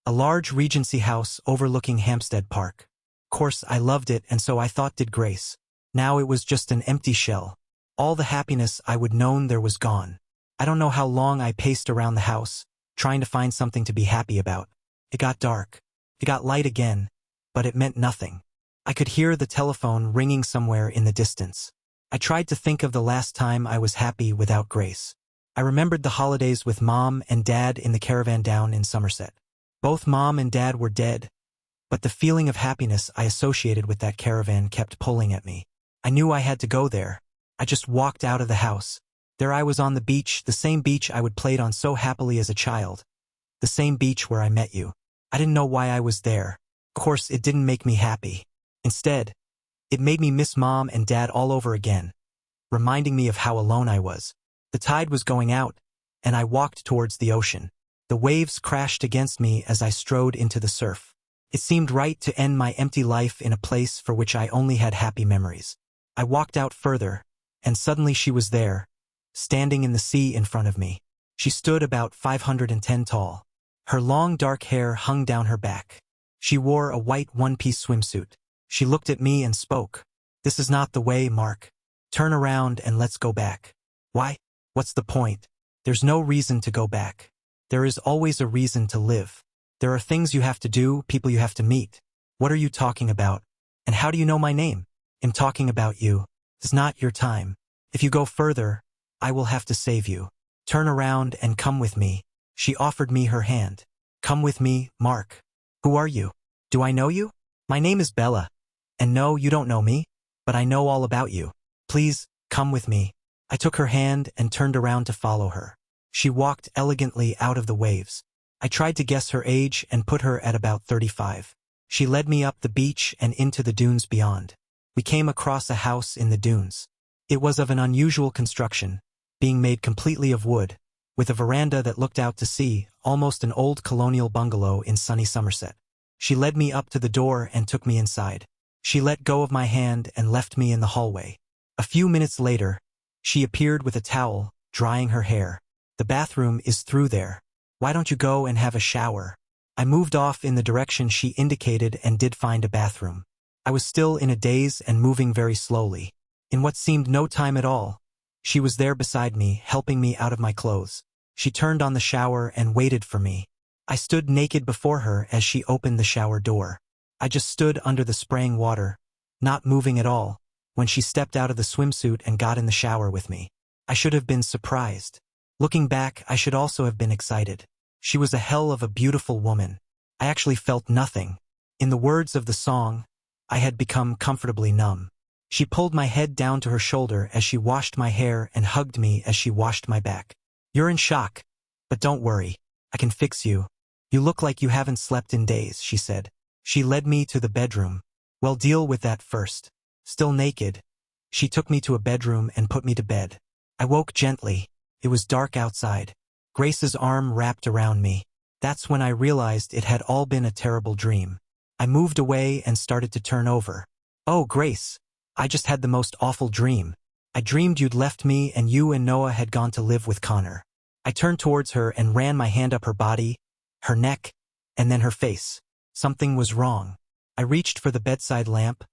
A large Regency house overlooking Hampstead Park. Of course, I loved it, and so I thought did Grace. Now it was just an empty shell. All the happiness I would known there was gone. I don't know how long I paced around the house, trying to find something to be happy about. It got dark. It got light again, but it meant nothing. I could hear the telephone ringing somewhere in the distance. I tried to think of the last time I was happy without Grace. I remembered the holidays with Mom and Dad in the caravan down in Somerset. Both Mom and Dad were dead, but the feeling of happiness I associated with that caravan kept pulling at me. I knew I had to go there. I just walked out of the house. There I was on the beach, the same beach I would played on so happily as a child. The same beach where I met you. I didn't know why I was there. Of course, it didn't make me happy. Instead, it made me miss Mom and Dad all over again, reminding me of how alone I was. The tide was going out, and I walked towards the ocean. The waves crashed against me as I strode into the surf. It seemed right to end my empty life in a place for which I only had happy memories. I walked out further, and suddenly she was there, standing in the sea in front of me. She stood about 510 tall. Her long dark hair hung down her back. She wore a white one-piece swimsuit. She looked at me and spoke. "This is not the way, Mark. Turn around and let's go back." "Why? What's the point? There's no reason to go back. There is always a reason to live. There are things you have to do, people you have to meet." "What are you talking about? And how do you know my name?" "I'm talking about you. It's not your time. If you go further, I will have to save you. Turn around and come with me." She offered me her hand. "Come with me, Mark." "Who are you? Do I know you?" "My name is Bella. And no, you don't know me, but I know all about you. Please, come with me." I took her hand and turned around to follow her. She walked elegantly out of the waves. I tried to guess her age and put her at about 35. She led me up the beach and into the dunes beyond. We came across a house in the dunes. It was of an unusual construction, being made completely of wood, with a veranda that looked out to sea, almost an old colonial bungalow in sunny Somerset. She led me up to the door and took me inside. She let go of my hand and left me in the hallway. A few minutes later, she appeared with a towel, drying her hair. "The bathroom is through there. Why don't you go and have a shower?" I moved off in the direction she indicated and did find a bathroom. I was still in a daze and moving very slowly. In what seemed no time at all, she was there beside me, helping me out of my clothes. She turned on the shower and waited for me. I stood naked before her as she opened the shower door. I just stood under the spraying water, not moving at all, when she stepped out of the swimsuit and got in the shower with me. I should have been surprised. Looking back, I should also have been excited. She was a hell of a beautiful woman. I actually felt nothing. In the words of the song, I had become comfortably numb. She pulled my head down to her shoulder as she washed my hair and hugged me as she washed my back. "You're in shock, but don't worry. I can fix you. You look like you haven't slept in days," she said. She led me to the bedroom. "Well, deal with that first." Still naked, she took me to a bedroom and put me to bed. I woke gently. It was dark outside. Grace's arm wrapped around me. That's when I realized it had all been a terrible dream. I moved away and started to turn over. "Oh, Grace, I just had the most awful dream. I dreamed you'd left me and you and Noah had gone to live with Connor." I turned towards her and ran my hand up her body, her neck, and then her face. Something was wrong. I reached for the bedside lamp,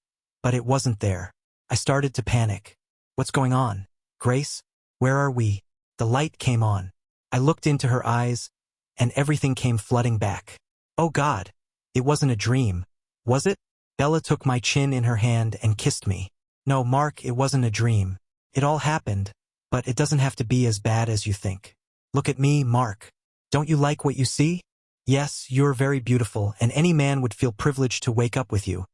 but it wasn't there. I started to panic. "What's going on? Grace? Where are we?" The light came on. I looked into her eyes, and everything came flooding back. "Oh God, it wasn't a dream, was it?" Bella took my chin in her hand and kissed me. "No, Mark, it wasn't a dream. It all happened, but it doesn't have to be as bad as you think. Look at me, Mark. Don't you like what you see? Yes, you're very beautiful, and any man would feel privileged to wake up with you.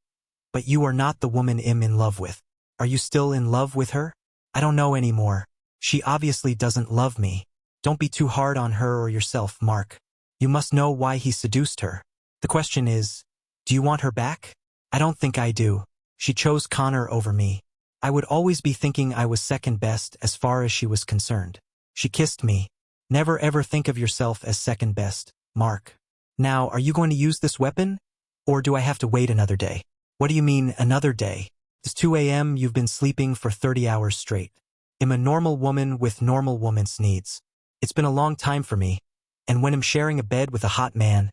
But you are not the woman I'm in love with. Are you still in love with her?" "I don't know anymore. She obviously doesn't love me. Don't be too hard on her or yourself, Mark. You must know why he seduced her. The question is, do you want her back?" "I don't think I do. She chose Connor over me. I would always be thinking I was second best as far as she was concerned." She kissed me. "Never ever think of yourself as second best, Mark. Now, are you going to use this weapon? Or do I have to wait another day?" "What do you mean, another day? It's 2 a.m. You've been sleeping for 30 hours straight. I'm a normal woman with normal woman's needs. It's been a long time for me, and when I'm sharing a bed with a hot man,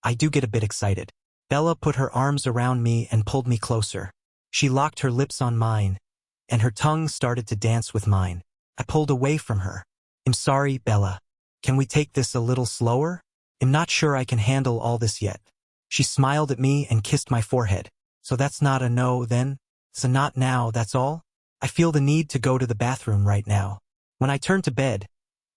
I do get a bit excited." Bella put her arms around me and pulled me closer. She locked her lips on mine, and her tongue started to dance with mine. I pulled away from her. "I'm sorry, Bella. Can we take this a little slower? I'm not sure I can handle all this yet. She smiled at me and kissed my forehead. So that's not a no, then? It's a not now, that's all? I feel the need to go to the bathroom right now. When I turned to bed,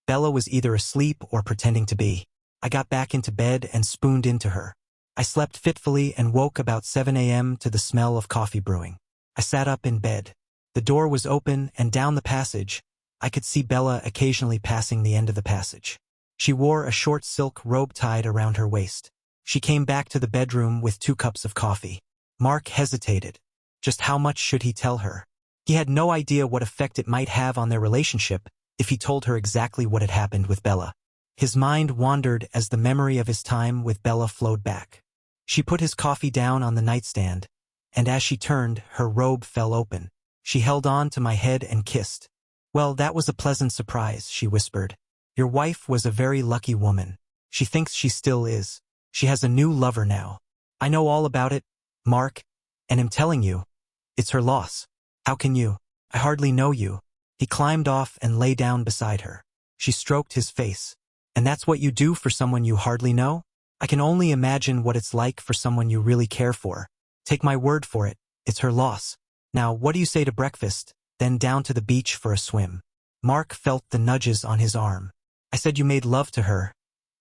Bella was either asleep or pretending to be. I got back into bed and spooned into her. I slept fitfully and woke about 7 a.m. to the smell of coffee brewing. I sat up in bed. The door was open, and down the passage, I could see Bella occasionally passing the end of the passage. She wore a short silk robe tied around her waist. She came back to the bedroom with 2 cups of coffee. Mark hesitated. Just how much should he tell her? He had no idea what effect it might have on their relationship if he told her exactly what had happened with Bella. His mind wandered as the memory of his time with Bella flowed back. She put his coffee down on the nightstand, and as she turned, her robe fell open. She held on to my head and kissed. "Well, that was a pleasant surprise," she whispered. "Your wife was a very lucky woman. She thinks she still is. She has a new lover now. I know all about it, Mark, and am telling you, it's her loss. How can you? I hardly know you." He climbed off and lay down beside her. She stroked his face. "And that's what you do for someone you hardly know? I can only imagine what it's like for someone you really care for. Take my word for it, it's her loss. Now, what do you say to breakfast, then down to the beach for a swim?" Mark felt the nudges on his arm. "I said you made love to her,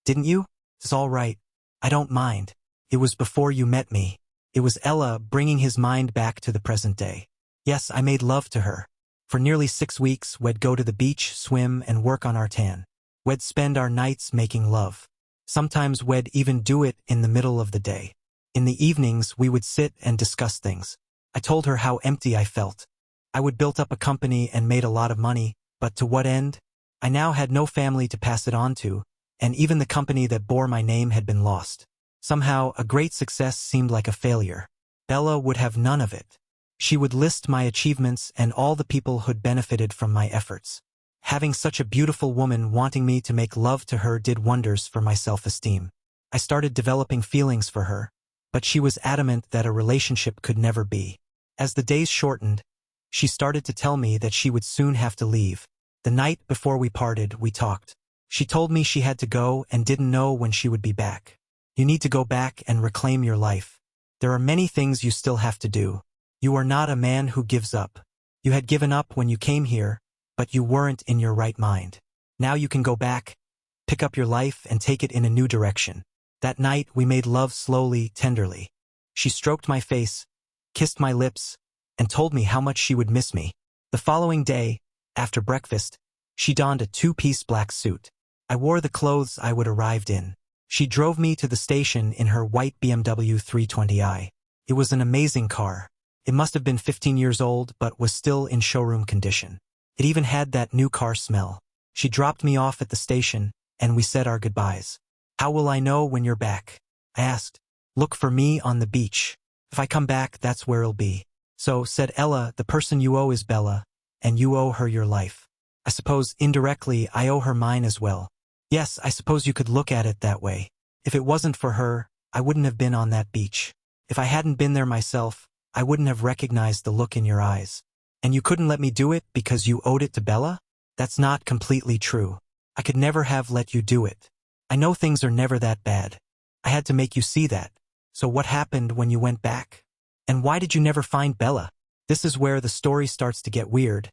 didn't you? It's all right. I don't mind. It was before you met me." It was Ella bringing his mind back to the present day. "Yes, I made love to her. For nearly 6 weeks, we'd go to the beach, swim, and work on our tan. We'd spend our nights making love. Sometimes we'd even do it in the middle of the day. In the evenings, we would sit and discuss things. I told her how empty I felt. I would built up a company and made a lot of money, but to what end? I now had no family to pass it on to, and even the company that bore my name had been lost. Somehow, a great success seemed like a failure. Bella would have none of it. She would list my achievements and all the people who'd benefited from my efforts. Having such a beautiful woman wanting me to make love to her did wonders for my self-esteem. I started developing feelings for her, but she was adamant that a relationship could never be. As the days shortened, she started to tell me that she would soon have to leave. The night before we parted, we talked. She told me she had to go and didn't know when she would be back. "You need to go back and reclaim your life. There are many things you still have to do. You are not a man who gives up. You had given up when you came here, but you weren't in your right mind. Now you can go back, pick up your life and take it in a new direction." That night we made love slowly, tenderly. She stroked my face, kissed my lips, and told me how much she would miss me. The following day, after breakfast, she donned a 2-piece black suit. I wore the clothes I would arrived in. She drove me to the station in her white BMW 320i. It was an amazing car. It must have been 15 years old, but was still in showroom condition. It even had that new car smell. She dropped me off at the station, and we said our goodbyes. "How will I know when you're back?" I asked. "Look for me on the beach. If I come back, that's where I'll be." "So," said Ella, "the person you owe is Bella, and you owe her your life. I suppose, indirectly, I owe her mine as well." "Yes, I suppose you could look at it that way. If it wasn't for her, I wouldn't have been on that beach. If I hadn't been there myself, I wouldn't have recognized the look in your eyes. And you couldn't let me do it because you owed it to Bella? That's not completely true. I could never have let you do it. I know things are never that bad. I had to make you see that. So what happened when you went back? And why did you never find Bella?" This is where the story starts to get weird,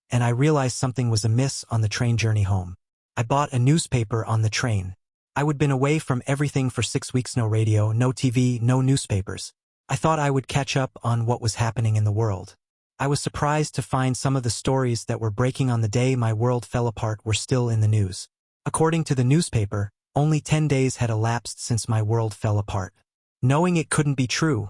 and I realized something was amiss on the train journey home. I bought a newspaper on the train. I would been away from everything for 6 weeks, no radio, no TV, no newspapers. I thought I would catch up on what was happening in the world. I was surprised to find some of the stories that were breaking on the day my world fell apart were still in the news. According to the newspaper, only 10 days had elapsed since my world fell apart. Knowing it couldn't be true,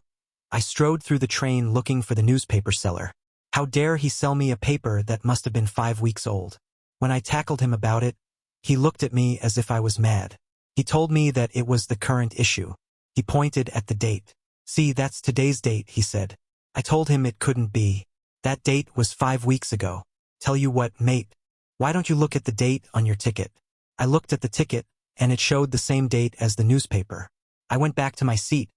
I strode through the train looking for the newspaper seller. How dare he sell me a paper that must have been 5 weeks old? When I tackled him about it, he looked at me as if I was mad. He told me that it was the current issue. He pointed at the date. "See, that's today's date," he said. I told him it couldn't be. That date was 5 weeks ago. "Tell you what, mate. Why don't you look at the date on your ticket?" I looked at the ticket, and it showed the same date as the newspaper. I went back to my seat,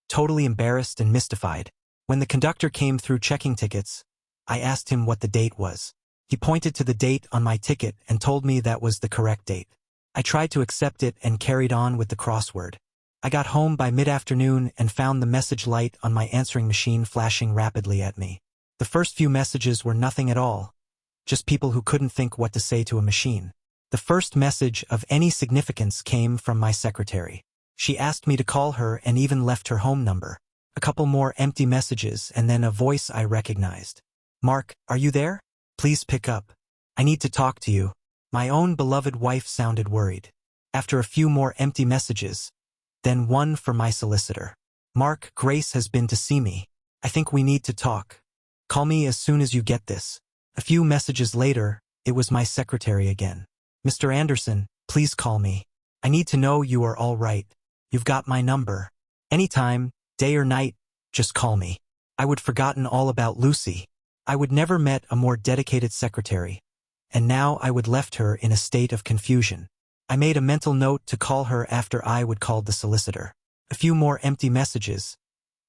totally embarrassed and mystified. When the conductor came through checking tickets, I asked him what the date was. He pointed to the date on my ticket and told me that was the correct date. I tried to accept it and carried on with the crossword. I got home by mid-afternoon and found the message light on my answering machine flashing rapidly at me. The first few messages were nothing at all, just people who couldn't think what to say to a machine. The first message of any significance came from my secretary. She asked me to call her and even left her home number. A couple more empty messages and then a voice I recognized. "Mark, are you there? Please pick up. I need to talk to you." My own beloved wife sounded worried. After a few more empty messages, then one for my solicitor. "Mark, Grace has been to see me. I think we need to talk. Call me as soon as you get this." A few messages later, it was my secretary again. "Mr. Anderson, please call me. I need to know you are all right. You've got my number. Anytime, day or night, just call me." I would forgotten all about Lucy. I would never met a more dedicated secretary, and now I would left her in a state of confusion. I made a mental note to call her after I would call the solicitor. A few more empty messages.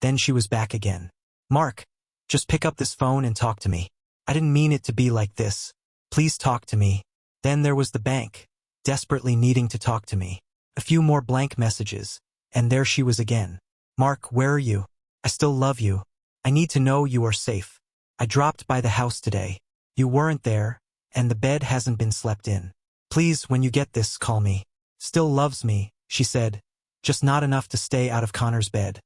Then she was back again. "Mark, just pick up this phone and talk to me. I didn't mean it to be like this. Please talk to me." Then there was the bank, desperately needing to talk to me. A few more blank messages, and there she was again. "Mark, where are you? I still love you. I need to know you are safe. I dropped by the house today. You weren't there, and the bed hasn't been slept in. Please, when you get this, call me." "Still loves me," she said, "just not enough to stay out of Connor's bed.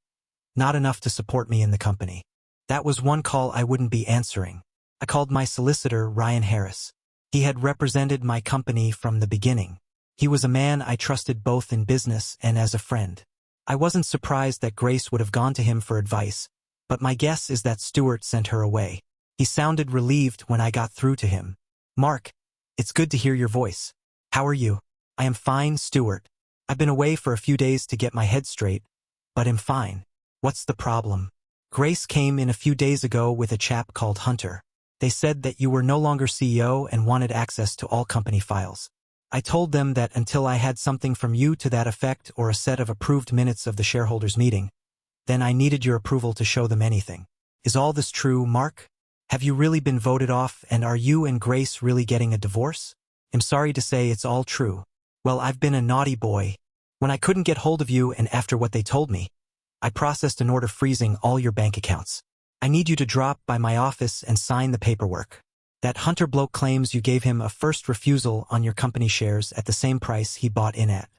Not enough to support me in the company." That was one call I wouldn't be answering. I called my solicitor, Ryan Harris. He had represented my company from the beginning. He was a man I trusted both in business and as a friend. I wasn't surprised that Grace would have gone to him for advice, but my guess is that Stuart sent her away. He sounded relieved when I got through to him. "Mark, it's good to hear your voice. How are you?" "I am fine, Stuart. I've been away for a few days to get my head straight, but I'm fine. What's the problem?" "Grace came in a few days ago with a chap called Hunter. They said that you were no longer CEO and wanted access to all company files. I told them that until I had something from you to that effect or a set of approved minutes of the shareholders' meeting, then I needed your approval to show them anything. Is all this true, Mark? Have you really been voted off, and are you and Grace really getting a divorce?" "I'm sorry to say it's all true. Well, I've been a naughty boy. When I couldn't get hold of you and after what they told me, I processed an order freezing all your bank accounts. I need you to drop by my office and sign the paperwork. That Hunter bloke claims you gave him a first refusal on your company shares at the same price he bought in at.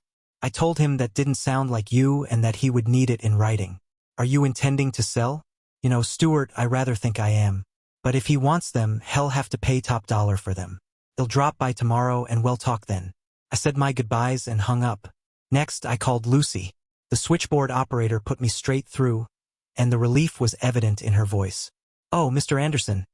I told him that didn't sound like you and that he would need it in writing. Are you intending to sell?" "You know, Stuart, I rather think I am. But if he wants them, he'll have to pay top dollar for them. He'll drop by tomorrow and we'll talk then." I said my goodbyes and hung up. Next, I called Lucy. The switchboard operator put me straight through, and the relief was evident in her voice. "Oh, Mr. Anderson.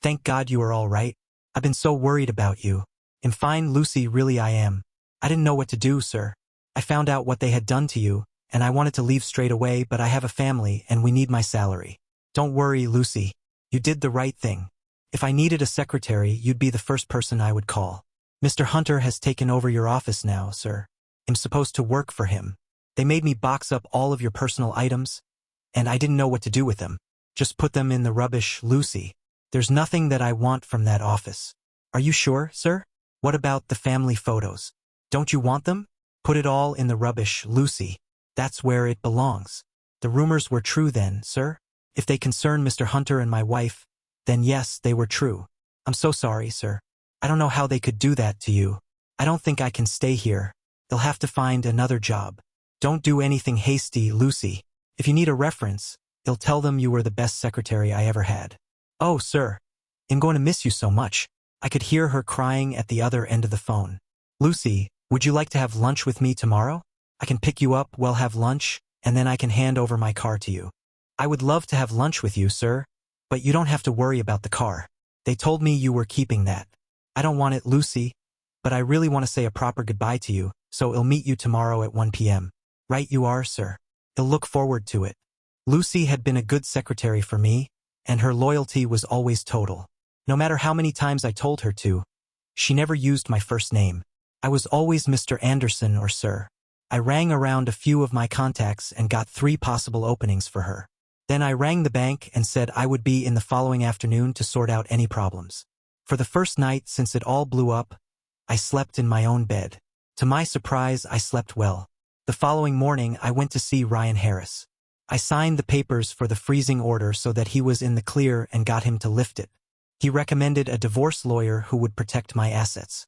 Thank God you are all right. I've been so worried about you." "I'm fine, Lucy, really I am. I didn't know what to do, sir. I found out what they had done to you, and I wanted to leave straight away, but I have a family and we need my salary." "Don't worry, Lucy. You did the right thing. If I needed a secretary, you'd be the first person I would call. Mr. Hunter has taken over your office now, sir. I'm supposed to work for him. They made me box up all of your personal items, and I didn't know what to do with them. Just put them in the rubbish, Lucy. There's nothing that I want from that office." "Are you sure, sir? What about the family photos? Don't you want them? Put it all in the rubbish, Lucy. That's where it belongs." "The rumors were true then, sir? If they concern Mr. Hunter and my wife, then yes, they were true. I'm so sorry, sir. I don't know how they could do that to you. I don't think I can stay here. They'll have to find another job. Don't do anything hasty, Lucy. If you need a reference, they'll tell them you were the best secretary I ever had." "Oh, sir. I'm going to miss you so much." I could hear her crying at the other end of the phone. "Lucy, would you like to have lunch with me tomorrow? I can pick you up, we'll have lunch, and then I can hand over my car to you." "I would love to have lunch with you, sir, but you don't have to worry about the car. They told me you were keeping that." "I don't want it, Lucy, but I really want to say a proper goodbye to you, so I'll meet you tomorrow at 1 p.m. "Right you are, sir. I'll look forward to it." Lucy had been a good secretary for me, and her loyalty was always total. No matter how many times I told her to, she never used my first name. I was always Mr. Anderson or sir. I rang around a few of my contacts and got 3 possible openings for her. Then I rang the bank and said I would be in the following afternoon to sort out any problems. For the first night since it all blew up, I slept in my own bed. To my surprise, I slept well. The following morning, I went to see Ryan Harris. I signed the papers for the freezing order so that he was in the clear and got him to lift it. He recommended a divorce lawyer who would protect my assets.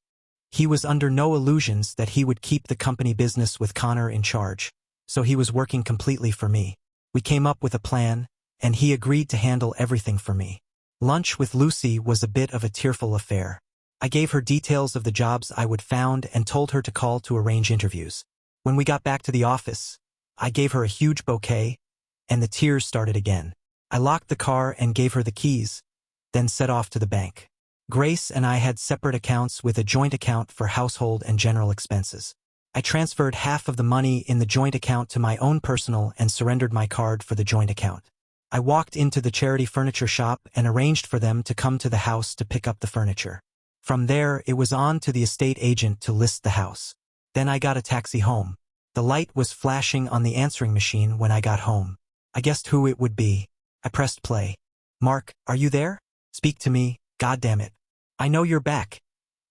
He was under no illusions that he would keep the company business with Connor in charge, so he was working completely for me. We came up with a plan, and he agreed to handle everything for me. Lunch with Lucy was a bit of a tearful affair. I gave her details of the jobs I would found and told her to call to arrange interviews. When we got back to the office, I gave her a huge bouquet, and the tears started again. I locked the car and gave her the keys, then set off to the bank. Grace and I had separate accounts with a joint account for household and general expenses. I transferred half of the money in the joint account to my own personal and surrendered my card for the joint account. I walked into the charity furniture shop and arranged for them to come to the house to pick up the furniture. From there, it was on to the estate agent to list the house. Then I got a taxi home. The light was flashing on the answering machine when I got home. I guessed who it would be. I pressed play. "Mark, are you there? Speak to me, goddammit. I know you're back.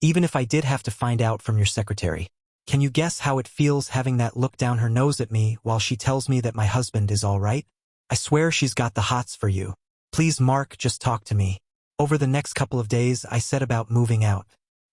Even if I did have to find out from your secretary. Can you guess how it feels having that look down her nose at me while she tells me that my husband is all right? I swear she's got the hots for you. Please, Mark, just talk to me." Over the next couple of days, I set about moving out.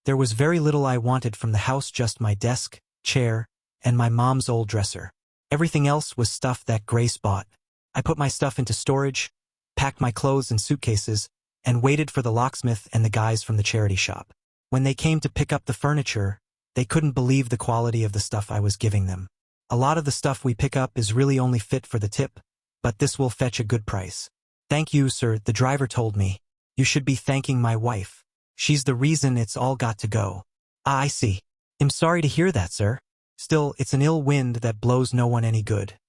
There was very little I wanted from the house, just my desk, chair, and my mom's old dresser. Everything else was stuff that Grace bought. I put my stuff into storage, packed my clothes in suitcases, and waited for the locksmith and the guys from the charity shop. When they came to pick up the furniture, they couldn't believe the quality of the stuff I was giving them. "A lot of the stuff we pick up is really only fit for the tip, but this will fetch a good price." "Thank you, sir," the driver told me. "You should be thanking my wife. She's the reason it's all got to go." "Ah, I see. I'm sorry to hear that, sir. Still, it's an ill wind that blows no one any good."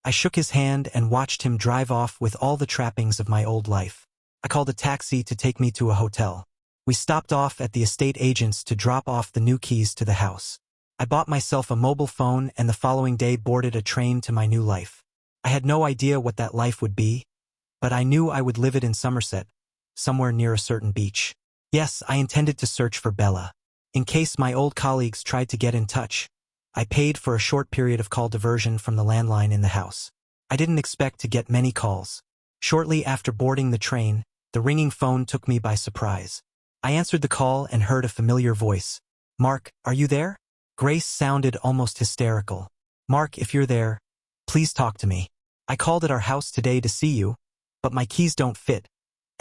I shook his hand and watched him drive off with all the trappings of my old life. I called a taxi to take me to a hotel. We stopped off at the estate agent's to drop off the new keys to the house. I bought myself a mobile phone and the following day boarded a train to my new life. I had no idea what that life would be, but I knew I would live it in Somerset, somewhere near a certain beach. Yes, I intended to search for Bella. In case my old colleagues tried to get in touch, I paid for a short period of call diversion from the landline in the house. I didn't expect to get many calls. Shortly after boarding the train, the ringing phone took me by surprise. I answered the call and heard a familiar voice. "Mark, are you there?" Grace sounded almost hysterical. "Mark, if you're there, please talk to me. I called at our house today to see you, but my keys don't fit,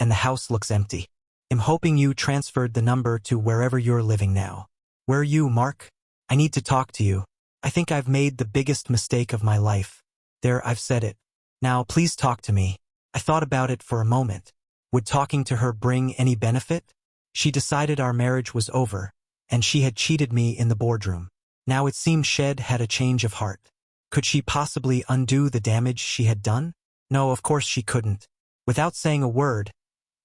and the house looks empty. I'm hoping you transferred the number to wherever you're living now." "Where are you, Mark? I need to talk to you. I think I've made the biggest mistake of my life." "There, I've said it. Now please talk to me." I thought about it for a moment. Would talking to her bring any benefit? She decided our marriage was over, and she had cheated me in the boardroom. Now it seemed Shed had a change of heart. Could she possibly undo the damage she had done? No, of course she couldn't. Without saying a word,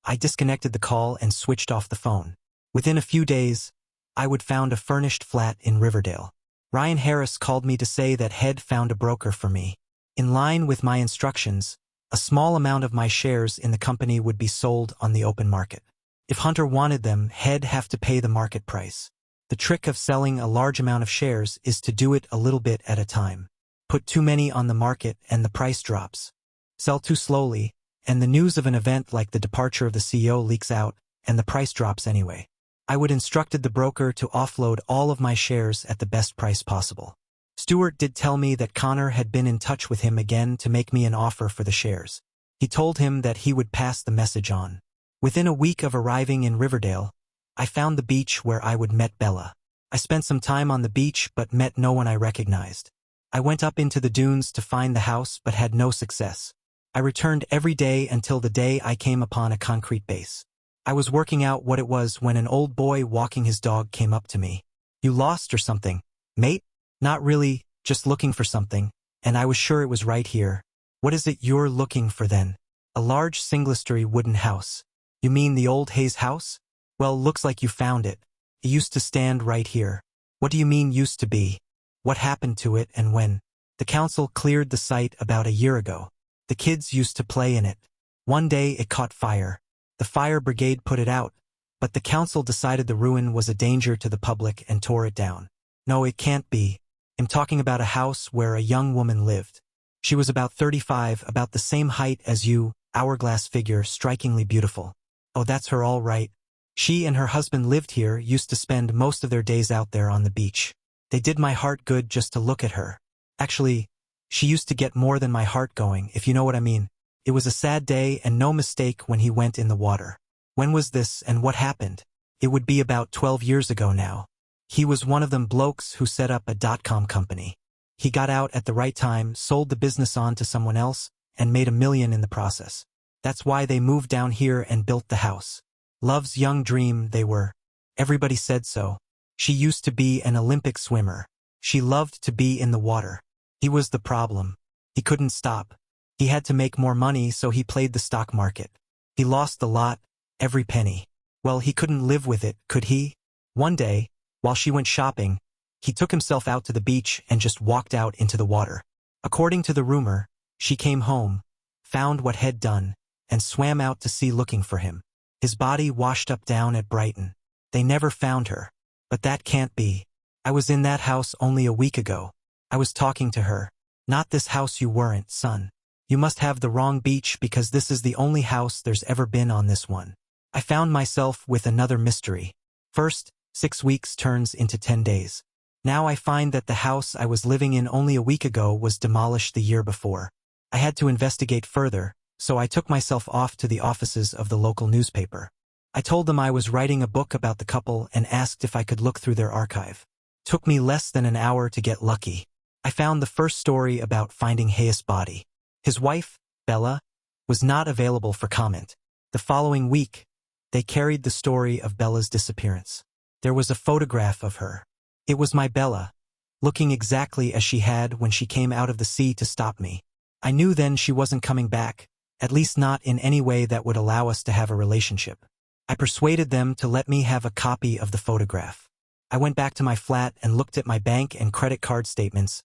I disconnected the call and switched off the phone. Within a few days, I would found a furnished flat in Riverdale. Ryan Harris called me to say that Head found a broker for me. In line with my instructions, a small amount of my shares in the company would be sold on the open market. If Hunter wanted them, He'd have to pay the market price. The trick of selling a large amount of shares is to do it a little bit at a time. Put too many on the market and the price drops. Sell too slowly, and the news of an event like the departure of the CEO leaks out, and the price drops anyway. I would instructed the broker to offload all of my shares at the best price possible. Stewart did tell me that Connor had been in touch with him again to make me an offer for the shares. He told him that he would pass the message on. Within a week of arriving in Riverdale, I found the beach where I would met Bella. I spent some time on the beach but met no one I recognized. I went up into the dunes to find the house but had no success. I returned every day until the day I came upon a concrete base. I was working out what it was when an old boy walking his dog came up to me. "You lost or something, mate?" "Not really, just looking for something, and I was sure it was right here." "What is it you're looking for then?" "A large single-story wooden house." "You mean the old Hayes house?" "Well, looks like you found it. It used to stand right here." "What do you mean used to be? What happened to it and when?" "The council cleared the site about a year ago. The kids used to play in it. One day it caught fire. The fire brigade put it out, but the council decided the ruin was a danger to the public and tore it down. No, it can't be. I'm talking about a house where a young woman lived. She was about 35, about the same height as you, hourglass figure, strikingly beautiful. Oh, that's her all right. She and her husband lived here, used to spend most of their days out there on the beach. They did my heart good just to look at her. Actually, she used to get more than my heart going, if you know what I mean. It was a sad day and no mistake when he went in the water. When was this and what happened? It would be about 12 years ago now. He was one of them blokes who set up a .com company. He got out at the right time, sold the business on to someone else, and made $1 million in the process. That's why they moved down here and built the house. Love's young dream, they were. Everybody said so. She used to be an Olympic swimmer. She loved to be in the water. He was the problem. He couldn't stop. He had to make more money, so he played the stock market. He lost the lot, every penny. Well, he couldn't live with it, could he? One day, while she went shopping, he took himself out to the beach and just walked out into the water. According to the rumor, she came home, found what he'd done, and swam out to sea looking for him. His body washed up down at Brighton. They never found her. But that can't be. I was in that house only a week ago. I was talking to her. Not this house. You weren't, son. You must have the wrong beach because this is the only house there's ever been on this one. I found myself with another mystery. First, 6 weeks turns into 10 days. Now I find that the house I was living in only a week ago was demolished the year before. I had to investigate further, so I took myself off to the offices of the local newspaper. I told them I was writing a book about the couple and asked if I could look through their archive. Took me less than an hour to get lucky. I found the first story about finding Hayes' body. His wife, Bella, was not available for comment. The following week, they carried the story of Bella's disappearance. There was a photograph of her. It was my Bella, looking exactly as she had when she came out of the sea to stop me. I knew then she wasn't coming back, at least not in any way that would allow us to have a relationship. I persuaded them to let me have a copy of the photograph. I went back to my flat and looked at my bank and credit card statements,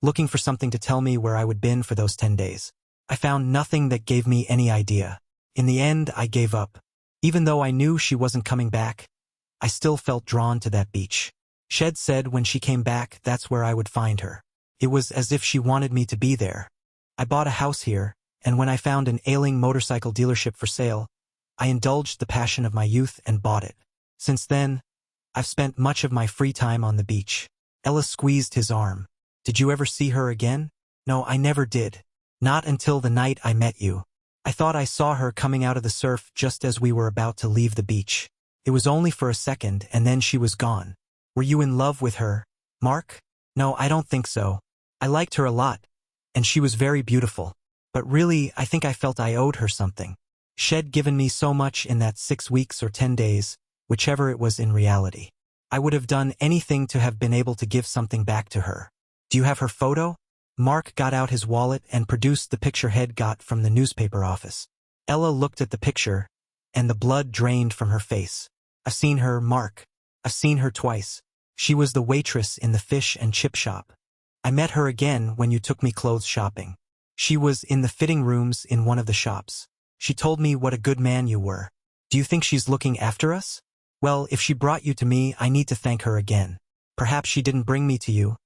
looking for something to tell me where I would been for those 10 days. I found nothing that gave me any idea. In the end, I gave up. Even though I knew she wasn't coming back, I still felt drawn to that beach. Shed said when she came back, that's where I would find her. It was as if she wanted me to be there. I bought a house here, and when I found an ailing motorcycle dealership for sale, I indulged the passion of my youth and bought it. Since then, I've spent much of my free time on the beach. Ella squeezed his arm. Did you ever see her again? No, I never did. Not until the night I met you. I thought I saw her coming out of the surf just as we were about to leave the beach. It was only for a second, and then she was gone. Were you in love with her, Mark? No, I don't think so. I liked her a lot, and she was very beautiful. But really, I think I felt I owed her something. She'd given me so much in that 6 weeks or 10 days, whichever it was in reality. I would have done anything to have been able to give something back to her. Do you have her photo? Mark got out his wallet and produced the picture he'd got from the newspaper office. Ella looked at the picture, and the blood drained from her face. I've seen her, Mark. I've seen her twice. She was the waitress in the fish and chip shop. I met her again when you took me clothes shopping. She was in the fitting rooms in one of the shops. She told me what a good man you were. Do you think she's looking after us? Well, if she brought you to me, I need to thank her again. Perhaps she didn't bring me to you,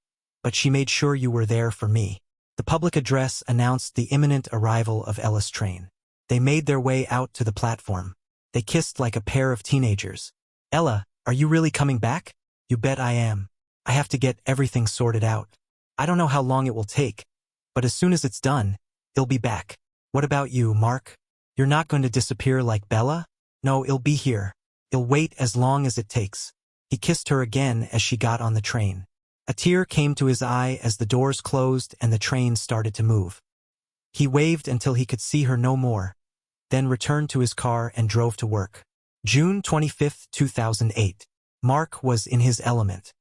but she made sure you were there for me. The public address announced the imminent arrival of Ella's train. They made their way out to the platform. They kissed like a pair of teenagers. Ella, are you really coming back? You bet I am. I have to get everything sorted out. I don't know how long it will take, but as soon as it's done, it'll be back. What about you, Mark? You're not going to disappear like Bella? No, it'll be here. It'll wait as long as it takes. He kissed her again as she got on the train. A tear came to his eye as the doors closed and the train started to move. He waved until he could see her no more, then returned to his car and drove to work. June 25, 2008. Mark was in his element.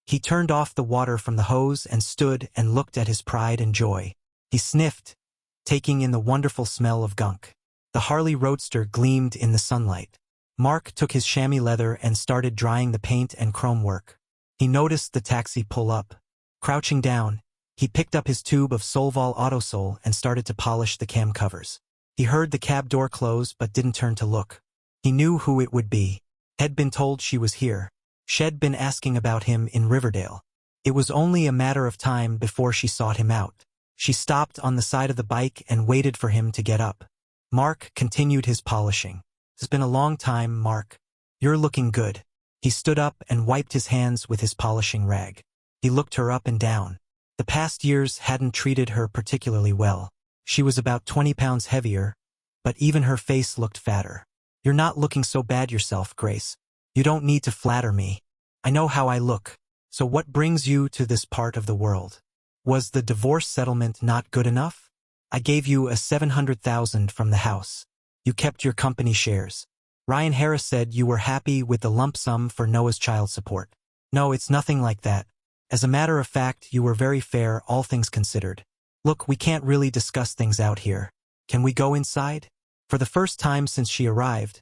He turned off the water from the hose and stood and looked at his pride and joy. He sniffed, taking in the wonderful smell of gunk. The Harley Roadster gleamed in the sunlight. Mark took his chamois leather and started drying the paint and chrome work. He noticed the taxi pull up. Crouching down, he picked up his tube of Solval Autosol and started to polish the cam covers. He heard the cab door close but didn't turn to look. He knew who it would be. Had been told she was here. She'd been asking about him in Riverdale. It was only a matter of time before she sought him out. She stopped on the side of the bike and waited for him to get up. Mark continued his polishing. It's been a long time, Mark. You're looking good. He stood up and wiped his hands with his polishing rag. He looked her up and down. The past years hadn't treated her particularly well. She was about 20 pounds heavier, but even her face looked fatter. You're not looking so bad yourself, Grace. You don't need to flatter me. I know how I look. So what brings you to this part of the world? Was the divorce settlement not good enough? I gave you a $700,000 from the house. You kept your company shares. Ryan Harris said you were happy with the lump sum for Noah's child support. No, it's nothing like that. As a matter of fact, you were very fair, all things considered. Look, we can't really discuss things out here. Can we go inside? For the first time since she arrived,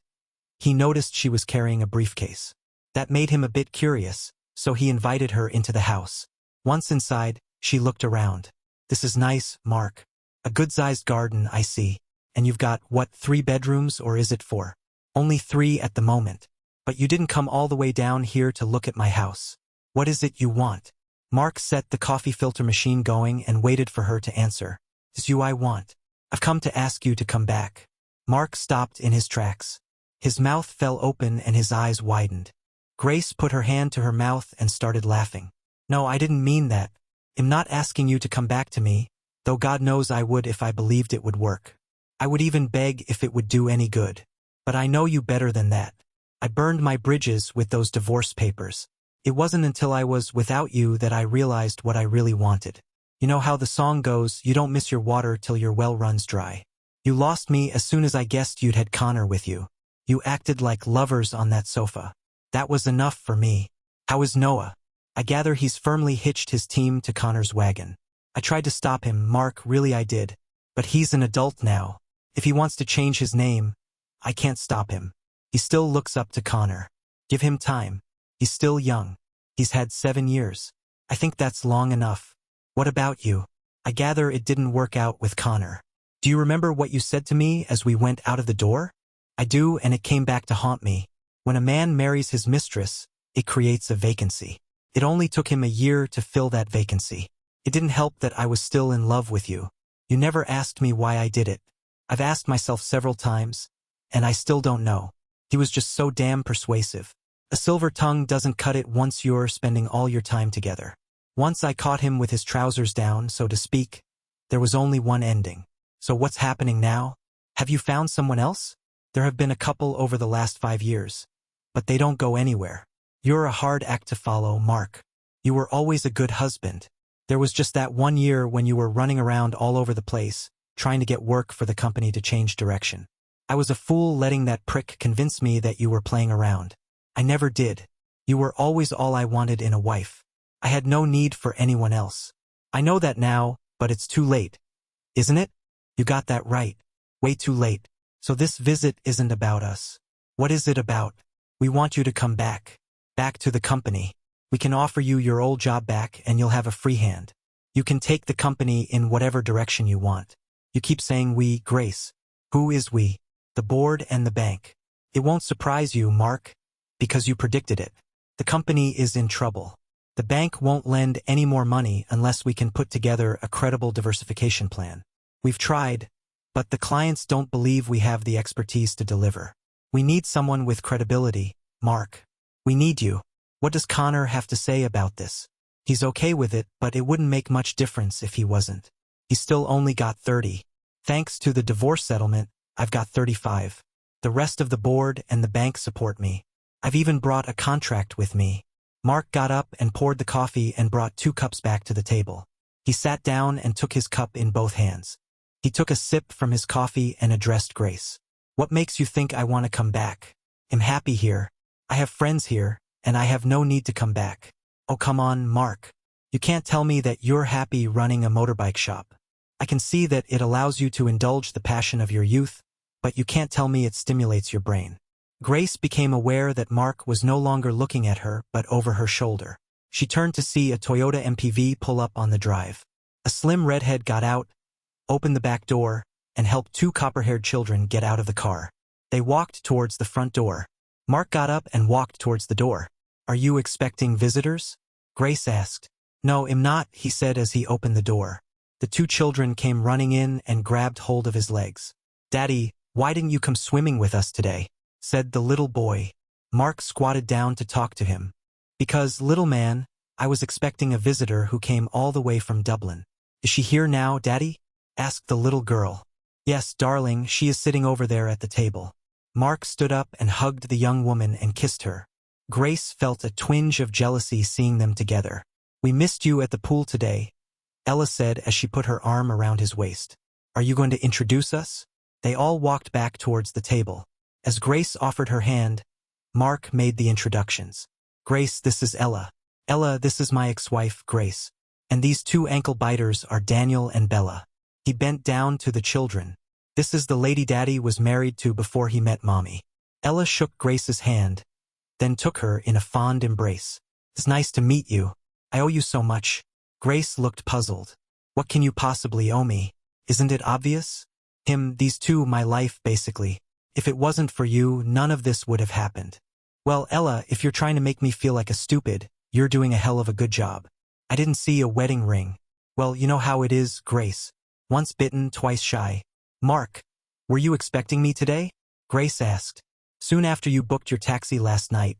he noticed she was carrying a briefcase. That made him a bit curious, so he invited her into the house. Once inside, she looked around. This is nice, Mark. A good-sized garden, I see. And you've got, what, 3 bedrooms, or is it 4? Only 3 at the moment. But you didn't come all the way down here to look at my house. What is it you want? Mark set the coffee filter machine going and waited for her to answer. It's you I want. I've come to ask you to come back. Mark stopped in his tracks. His mouth fell open and his eyes widened. Grace put her hand to her mouth and started laughing. No, I didn't mean that. I'm not asking you to come back to me, though God knows I would if I believed it would work. I would even beg if it would do any good. But I know you better than that. I burned my bridges with those divorce papers. It wasn't until I was without you that I realized what I really wanted. You know how the song goes, you don't miss your water till your well runs dry. You lost me as soon as I guessed you'd had Connor with you. You acted like lovers on that sofa. That was enough for me. How is Noah? I gather he's firmly hitched his team to Connor's wagon. I tried to stop him, Mark, really I did. But he's an adult now. If he wants to change his name, I can't stop him. He still looks up to Connor. Give him time. He's still young. He's had 7 years. I think that's long enough. What about you? I gather it didn't work out with Connor. Do you remember what you said to me as we went out of the door? I do, and it came back to haunt me. When a man marries his mistress, it creates a vacancy. It only took him a year to fill that vacancy. It didn't help that I was still in love with you. You never asked me why I did it. I've asked myself several times, and I still don't know. He was just so damn persuasive. A silver tongue doesn't cut it once you're spending all your time together. Once I caught him with his trousers down, so to speak. There was only one ending. So what's happening now? Have you found someone else? There have been a couple over the last 5 years. But they don't go anywhere. You're a hard act to follow, Mark. You were always a good husband. There was just that 1 year when you were running around all over the place, trying to get work for the company to change direction. I was a fool letting that prick convince me that you were playing around. I never did. You were always all I wanted in a wife. I had no need for anyone else. I know that now, but it's too late. Isn't it? You got that right. Way too late. So this visit isn't about us. What is it about? We want you to come back. Back to the company. We can offer you your old job back and you'll have a free hand. You can take the company in whatever direction you want. You keep saying we, Grace. Who is we? The board and the bank. It won't surprise you, Mark, because you predicted it. The company is in trouble. The bank won't lend any more money unless we can put together a credible diversification plan. We've tried, but the clients don't believe we have the expertise to deliver. We need someone with credibility, Mark. We need you. What does Connor have to say about this? He's okay with it, but it wouldn't make much difference if he wasn't. He's still only got 30. Thanks to the divorce settlement, I've got 35. The rest of the board and the bank support me. I've even brought a contract with me. Mark got up and poured the coffee and brought 2 cups back to the table. He sat down and took his cup in both hands. He took a sip from his coffee and addressed Grace. What makes you think I want to come back? I'm happy here. I have friends here, and I have no need to come back. Oh, come on, Mark. You can't tell me that you're happy running a motorbike shop. I can see that it allows you to indulge the passion of your youth, but you can't tell me it stimulates your brain. Grace became aware that Mark was no longer looking at her, but over her shoulder. She turned to see a Toyota MPV pull up on the drive. A slim redhead got out, opened the back door, and helped 2 copper-haired children get out of the car. They walked towards the front door. Mark got up and walked towards the door. Are you expecting visitors? Grace asked. No, I'm not, he said as he opened the door. The two children came running in and grabbed hold of his legs. Daddy, why didn't you come swimming with us today? Said the little boy. Mark squatted down to talk to him. Because, little man, I was expecting a visitor who came all the way from Dublin. Is she here now, Daddy? Asked the little girl. Yes, darling, she is sitting over there at the table. Mark stood up and hugged the young woman and kissed her. Grace felt a twinge of jealousy seeing them together. We missed you at the pool today, Ella said as she put her arm around his waist. Are you going to introduce us? They all walked back towards the table. As Grace offered her hand, Mark made the introductions. Grace, this is Ella. Ella, this is my ex-wife, Grace. And these two ankle-biters are Daniel and Bella. He bent down to the children. This is the lady Daddy was married to before he met Mommy. Ella shook Grace's hand, then took her in a fond embrace. It's nice to meet you. I owe you so much. Grace looked puzzled. What can you possibly owe me? Isn't it obvious? These two, my life, basically. If it wasn't for you, none of this would have happened. Well, Ella, if you're trying to make me feel like a stupid, you're doing a hell of a good job. I didn't see a wedding ring. Well, you know how it is, Grace. Once bitten, twice shy. Mark, were you expecting me today? Grace asked. Soon after you booked your taxi last night,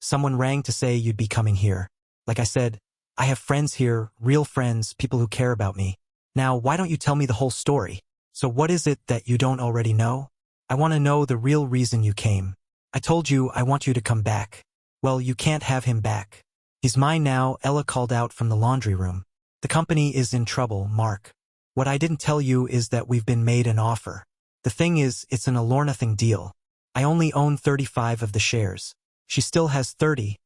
someone rang to say you'd be coming here. Like I said, I have friends here, real friends, people who care about me. Now, why don't you tell me the whole story? So what is it that you don't already know? I want to know the real reason you came. I told you I want you to come back. Well, you can't have him back. He's mine now, Ella called out from the laundry room. The company is in trouble, Mark. What I didn't tell you is that we've been made an offer. The thing is, it's an all-or-nothing deal. I only own 35 of the shares. She still has 30,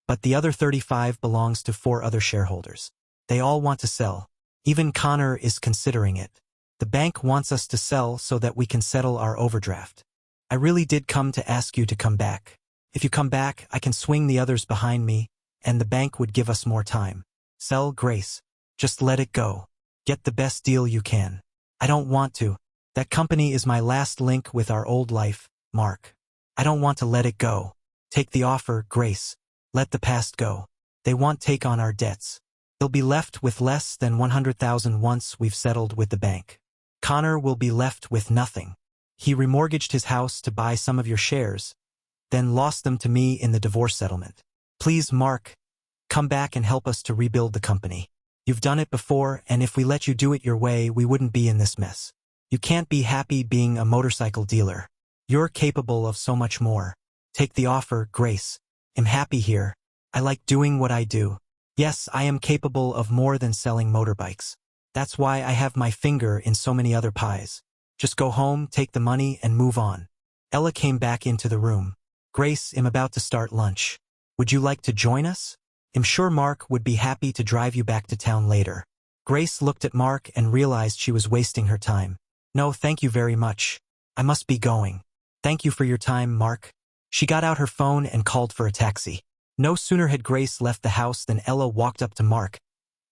but the other 35 belongs to 4 other shareholders. They all want to sell. Even Connor is considering it. The bank wants us to sell so that we can settle our overdraft. I really did come to ask you to come back. If you come back, I can swing the others behind me, and the bank would give us more time. Sell, Grace. Just let it go. Get the best deal you can. I don't want to. That company is my last link with our old life, Mark. I don't want to let it go. Take the offer, Grace. Let the past go. They won't take on our debts. They'll be left with less than $100,000 once we've settled with the bank. Connor will be left with nothing. He remortgaged his house to buy some of your shares, then lost them to me in the divorce settlement. Please, Mark, come back and help us to rebuild the company. You've done it before, and if we let you do it your way, we wouldn't be in this mess. You can't be happy being a motorcycle dealer. You're capable of so much more. Take the offer, Grace. I'm happy here. I like doing what I do. Yes, I am capable of more than selling motorbikes. That's why I have my finger in so many other pies. Just go home, take the money, and move on. Ella came back into the room. Grace, I'm about to start lunch. Would you like to join us? I'm sure Mark would be happy to drive you back to town later. Grace looked at Mark and realized she was wasting her time. No, thank you very much. I must be going. Thank you for your time, Mark. She got out her phone and called for a taxi. No sooner had Grace left the house than Ella walked up to Mark,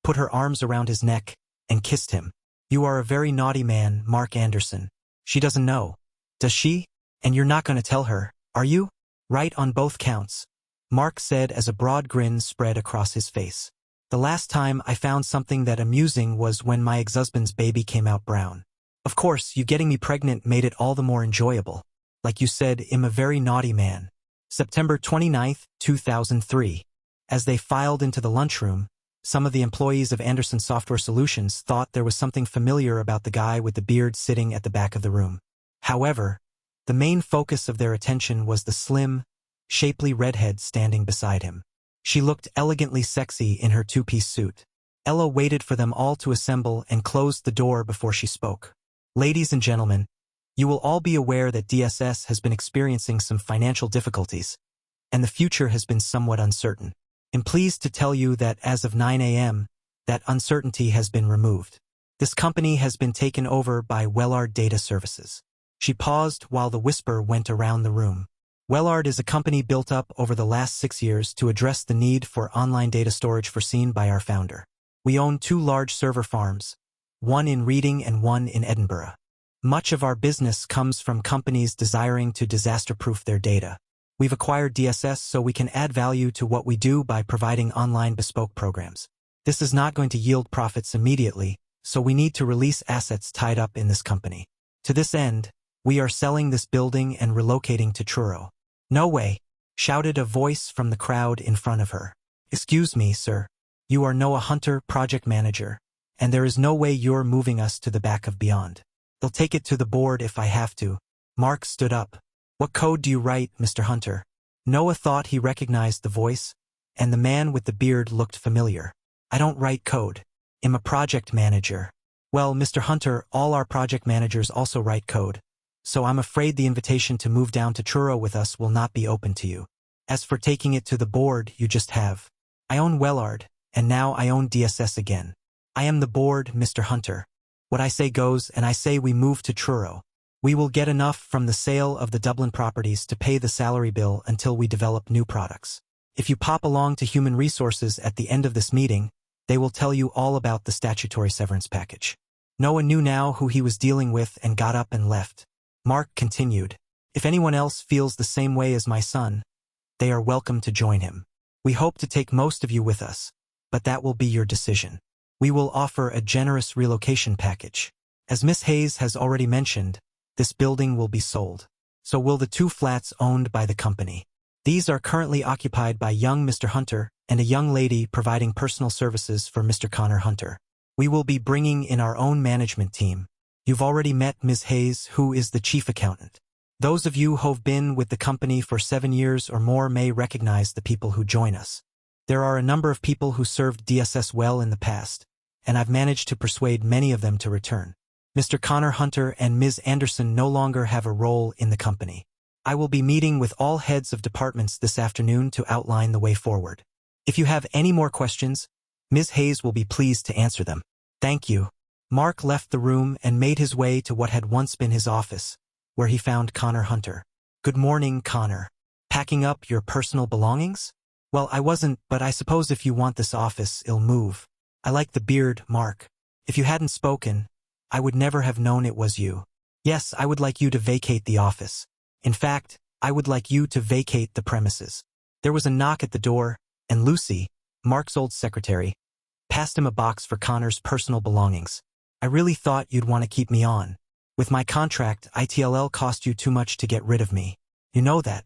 put her arms around his neck, and kissed him. You are a very naughty man, Mark Anderson. She doesn't know. Does she? And you're not going to tell her, are you? Right on both counts, Mark said as a broad grin spread across his face. The last time I found something that amusing was when my ex-husband's baby came out brown. Of course, you getting me pregnant made it all the more enjoyable. Like you said, I'm a very naughty man. September 29, 2003. As they filed into the lunchroom, some of the employees of Anderson Software Solutions thought there was something familiar about the guy with the beard sitting at the back of the room. However, the main focus of their attention was the slim, shapely redhead standing beside him. She looked elegantly sexy in her two-piece suit. Ella waited for them all to assemble and closed the door before she spoke. Ladies and gentlemen, you will all be aware that DSS has been experiencing some financial difficulties, and the future has been somewhat uncertain. I'm pleased to tell you that as of 9 a.m., that uncertainty has been removed. This company has been taken over by Wellard Data Services. She paused while the whisper went around the room. Wellard is a company built up over the last 6 years to address the need for online data storage foreseen by our founder. We own 2 large server farms, one in Reading and one in Edinburgh. Much of our business comes from companies desiring to disaster-proof their data. We've acquired DSS so we can add value to what we do by providing online bespoke programs. This is not going to yield profits immediately, so we need to release assets tied up in this company. To this end, we are selling this building and relocating to Truro. No way, shouted a voice from the crowd in front of her. Excuse me, sir. You are Noah Hunter, project manager, and there is no way you're moving us to the back of beyond. I'll take it to the board if I have to. Mark stood up. What code do you write, Mr. Hunter? Noah thought he recognized the voice, and the man with the beard looked familiar. I don't write code. I'm a project manager. Well, Mr. Hunter, all our project managers also write code, so I'm afraid the invitation to move down to Truro with us will not be open to you. As for taking it to the board, you just have. I own Wellard, and now I own DSS again. I am the board, Mr. Hunter. What I say goes, and I say we move to Truro. We will get enough from the sale of the Dublin properties to pay the salary bill until we develop new products. If you pop along to Human Resources at the end of this meeting, they will tell you all about the statutory severance package. Noah knew now who he was dealing with and got up and left. Mark continued, if anyone else feels the same way as my son, they are welcome to join him. We hope to take most of you with us, but that will be your decision. We will offer a generous relocation package. As Miss Hayes has already mentioned, this building will be sold. So will the 2 flats owned by the company. These are currently occupied by young Mr. Hunter and a young lady providing personal services for Mr. Connor Hunter. We will be bringing in our own management team. You've already met Ms. Hayes, who is the chief accountant. Those of you who've been with the company for 7 years or more may recognize the people who join us. There are a number of people who served DSS well in the past, and I've managed to persuade many of them to return. Mr. Connor Hunter and Ms. Anderson no longer have a role in the company. I will be meeting with all heads of departments this afternoon to outline the way forward. If you have any more questions, Ms. Hayes will be pleased to answer them. Thank you. Mark left the room and made his way to what had once been his office, where he found Connor Hunter. Good morning, Connor. Packing up your personal belongings? Well, I wasn't, but I suppose if you want this office, it'll move. I like the beard, Mark. If you hadn't spoken, I would never have known it was you. Yes, I would like you to vacate the office. In fact, I would like you to vacate the premises. There was a knock at the door, and Lucy, Mark's old secretary, passed him a box for Connor's personal belongings. I really thought you'd want to keep me on. With my contract, ITLL cost you too much to get rid of me. You know that.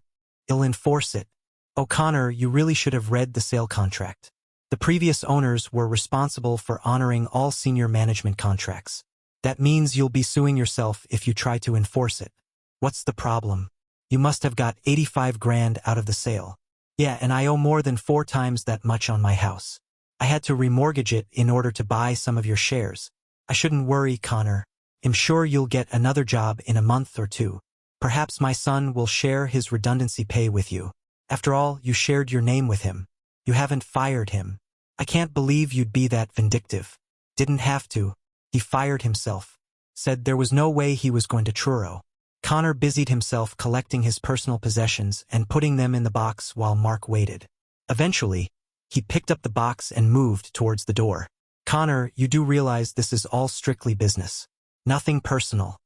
I'll enforce it. Oh, Connor, you really should have read the sale contract. The previous owners were responsible for honoring all senior management contracts. That means you'll be suing yourself if you try to enforce it. What's the problem? You must have got 85 grand out of the sale. Yeah, and I owe more than 4 times that much on my house. I had to remortgage it in order to buy some of your shares. I shouldn't worry, Connor. I'm sure you'll get another job in a month or 2. Perhaps my son will share his redundancy pay with you. After all, you shared your name with him. You haven't fired him. I can't believe you'd be that vindictive. Didn't have to. He fired himself. Said there was no way he was going to Truro. Connor busied himself collecting his personal possessions and putting them in the box while Mark waited. Eventually, he picked up the box and moved towards the door. Connor, you do realize this is all strictly business. Nothing personal.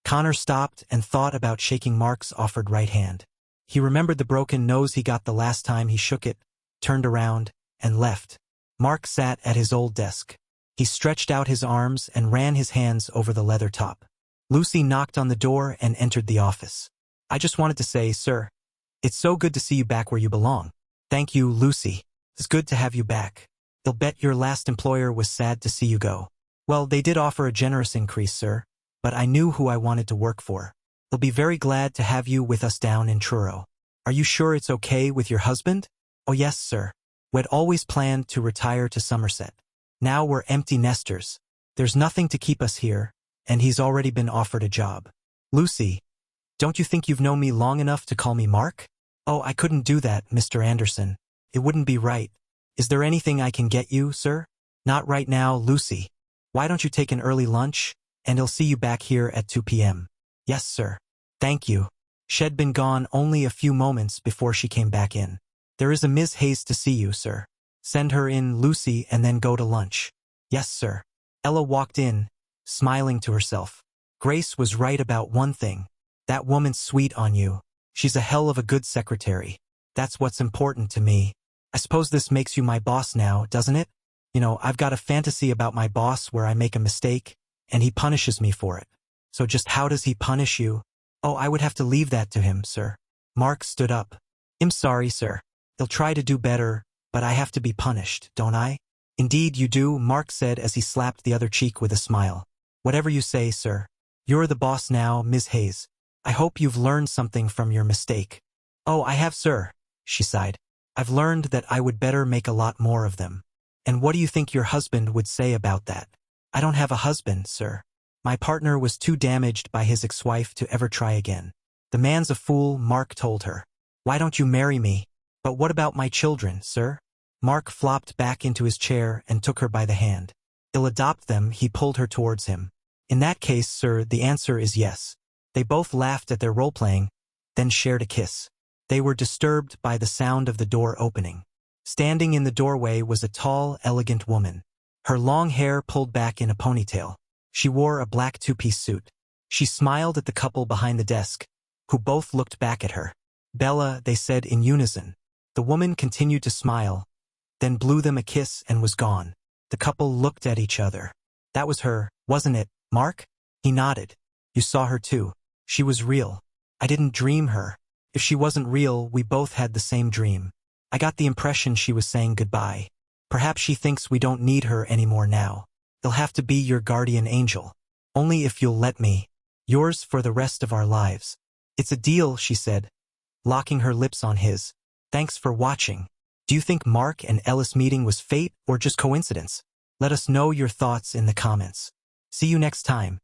Connor stopped and thought about shaking Mark's offered right hand. He remembered the broken nose he got the last time he shook it, turned around, and left. Mark sat at his old desk. He stretched out his arms and ran his hands over the leather top. Lucy knocked on the door and entered the office. I just wanted to say, sir, it's so good to see you back where you belong. Thank you, Lucy. It's good to have you back. I'll bet your last employer was sad to see you go. Well, they did offer a generous increase, sir, but I knew who I wanted to work for. They'll be very glad to have you with us down in Truro. Are you sure it's okay with your husband? Oh yes, sir. We'd always planned to retire to Somerset. Now we're empty nesters. There's nothing to keep us here, and he's already been offered a job. Lucy, don't you think you've known me long enough to call me Mark? Oh, I couldn't do that, Mr. Anderson. It wouldn't be right. Is there anything I can get you, sir? Not right now, Lucy. Why don't you take an early lunch, and I'll see you back here at 2 p.m. Yes, sir. Thank you. She'd been gone only a few moments before she came back in. There is a Ms. Hayes to see you, sir. Send her in, Lucy, and then go to lunch. Yes, sir. Ella walked in, smiling to herself. Grace was right about one thing. That woman's sweet on you. She's a hell of a good secretary. That's what's important to me. I suppose this makes you my boss now, doesn't it? You know, I've got a fantasy about my boss where I make a mistake, and he punishes me for it. So just how does he punish you? Oh, I would have to leave that to him, sir. Mark stood up. I'm sorry, sir. He'll try to do better, but I have to be punished, don't I? Indeed you do, Mark said as he slapped the other cheek with a smile. Whatever you say, sir. You're the boss now, Ms. Hayes. I hope you've learned something from your mistake. Oh, I have, sir, she sighed. I've learned that I would better make a lot more of them. And what do you think your husband would say about that? I don't have a husband, sir. My partner was too damaged by his ex-wife to ever try again. The man's a fool, Mark told her. Why don't you marry me? But what about my children, sir? Mark flopped back into his chair and took her by the hand. He'll adopt them, he pulled her towards him. In that case, sir, the answer is yes. They both laughed at their role-playing, then shared a kiss. They were disturbed by the sound of the door opening. Standing in the doorway was a tall, elegant woman. Her long hair pulled back in a ponytail. She wore a black two-piece suit. She smiled at the couple behind the desk, who both looked back at her. Bella, they said in unison. The woman continued to smile, then blew them a kiss and was gone. The couple looked at each other. That was her, wasn't it, Mark? He nodded. You saw her too. She was real. I didn't dream her. If she wasn't real, we both had the same dream. I got the impression she was saying goodbye. Perhaps she thinks we don't need her anymore now. He'll have to be your guardian angel. Only if you'll let me. Yours for the rest of our lives. It's a deal, she said, locking her lips on his. Thanks for watching. Do you think Mark and Ellis meeting was fate or just coincidence? Let us know your thoughts in the comments. See you next time.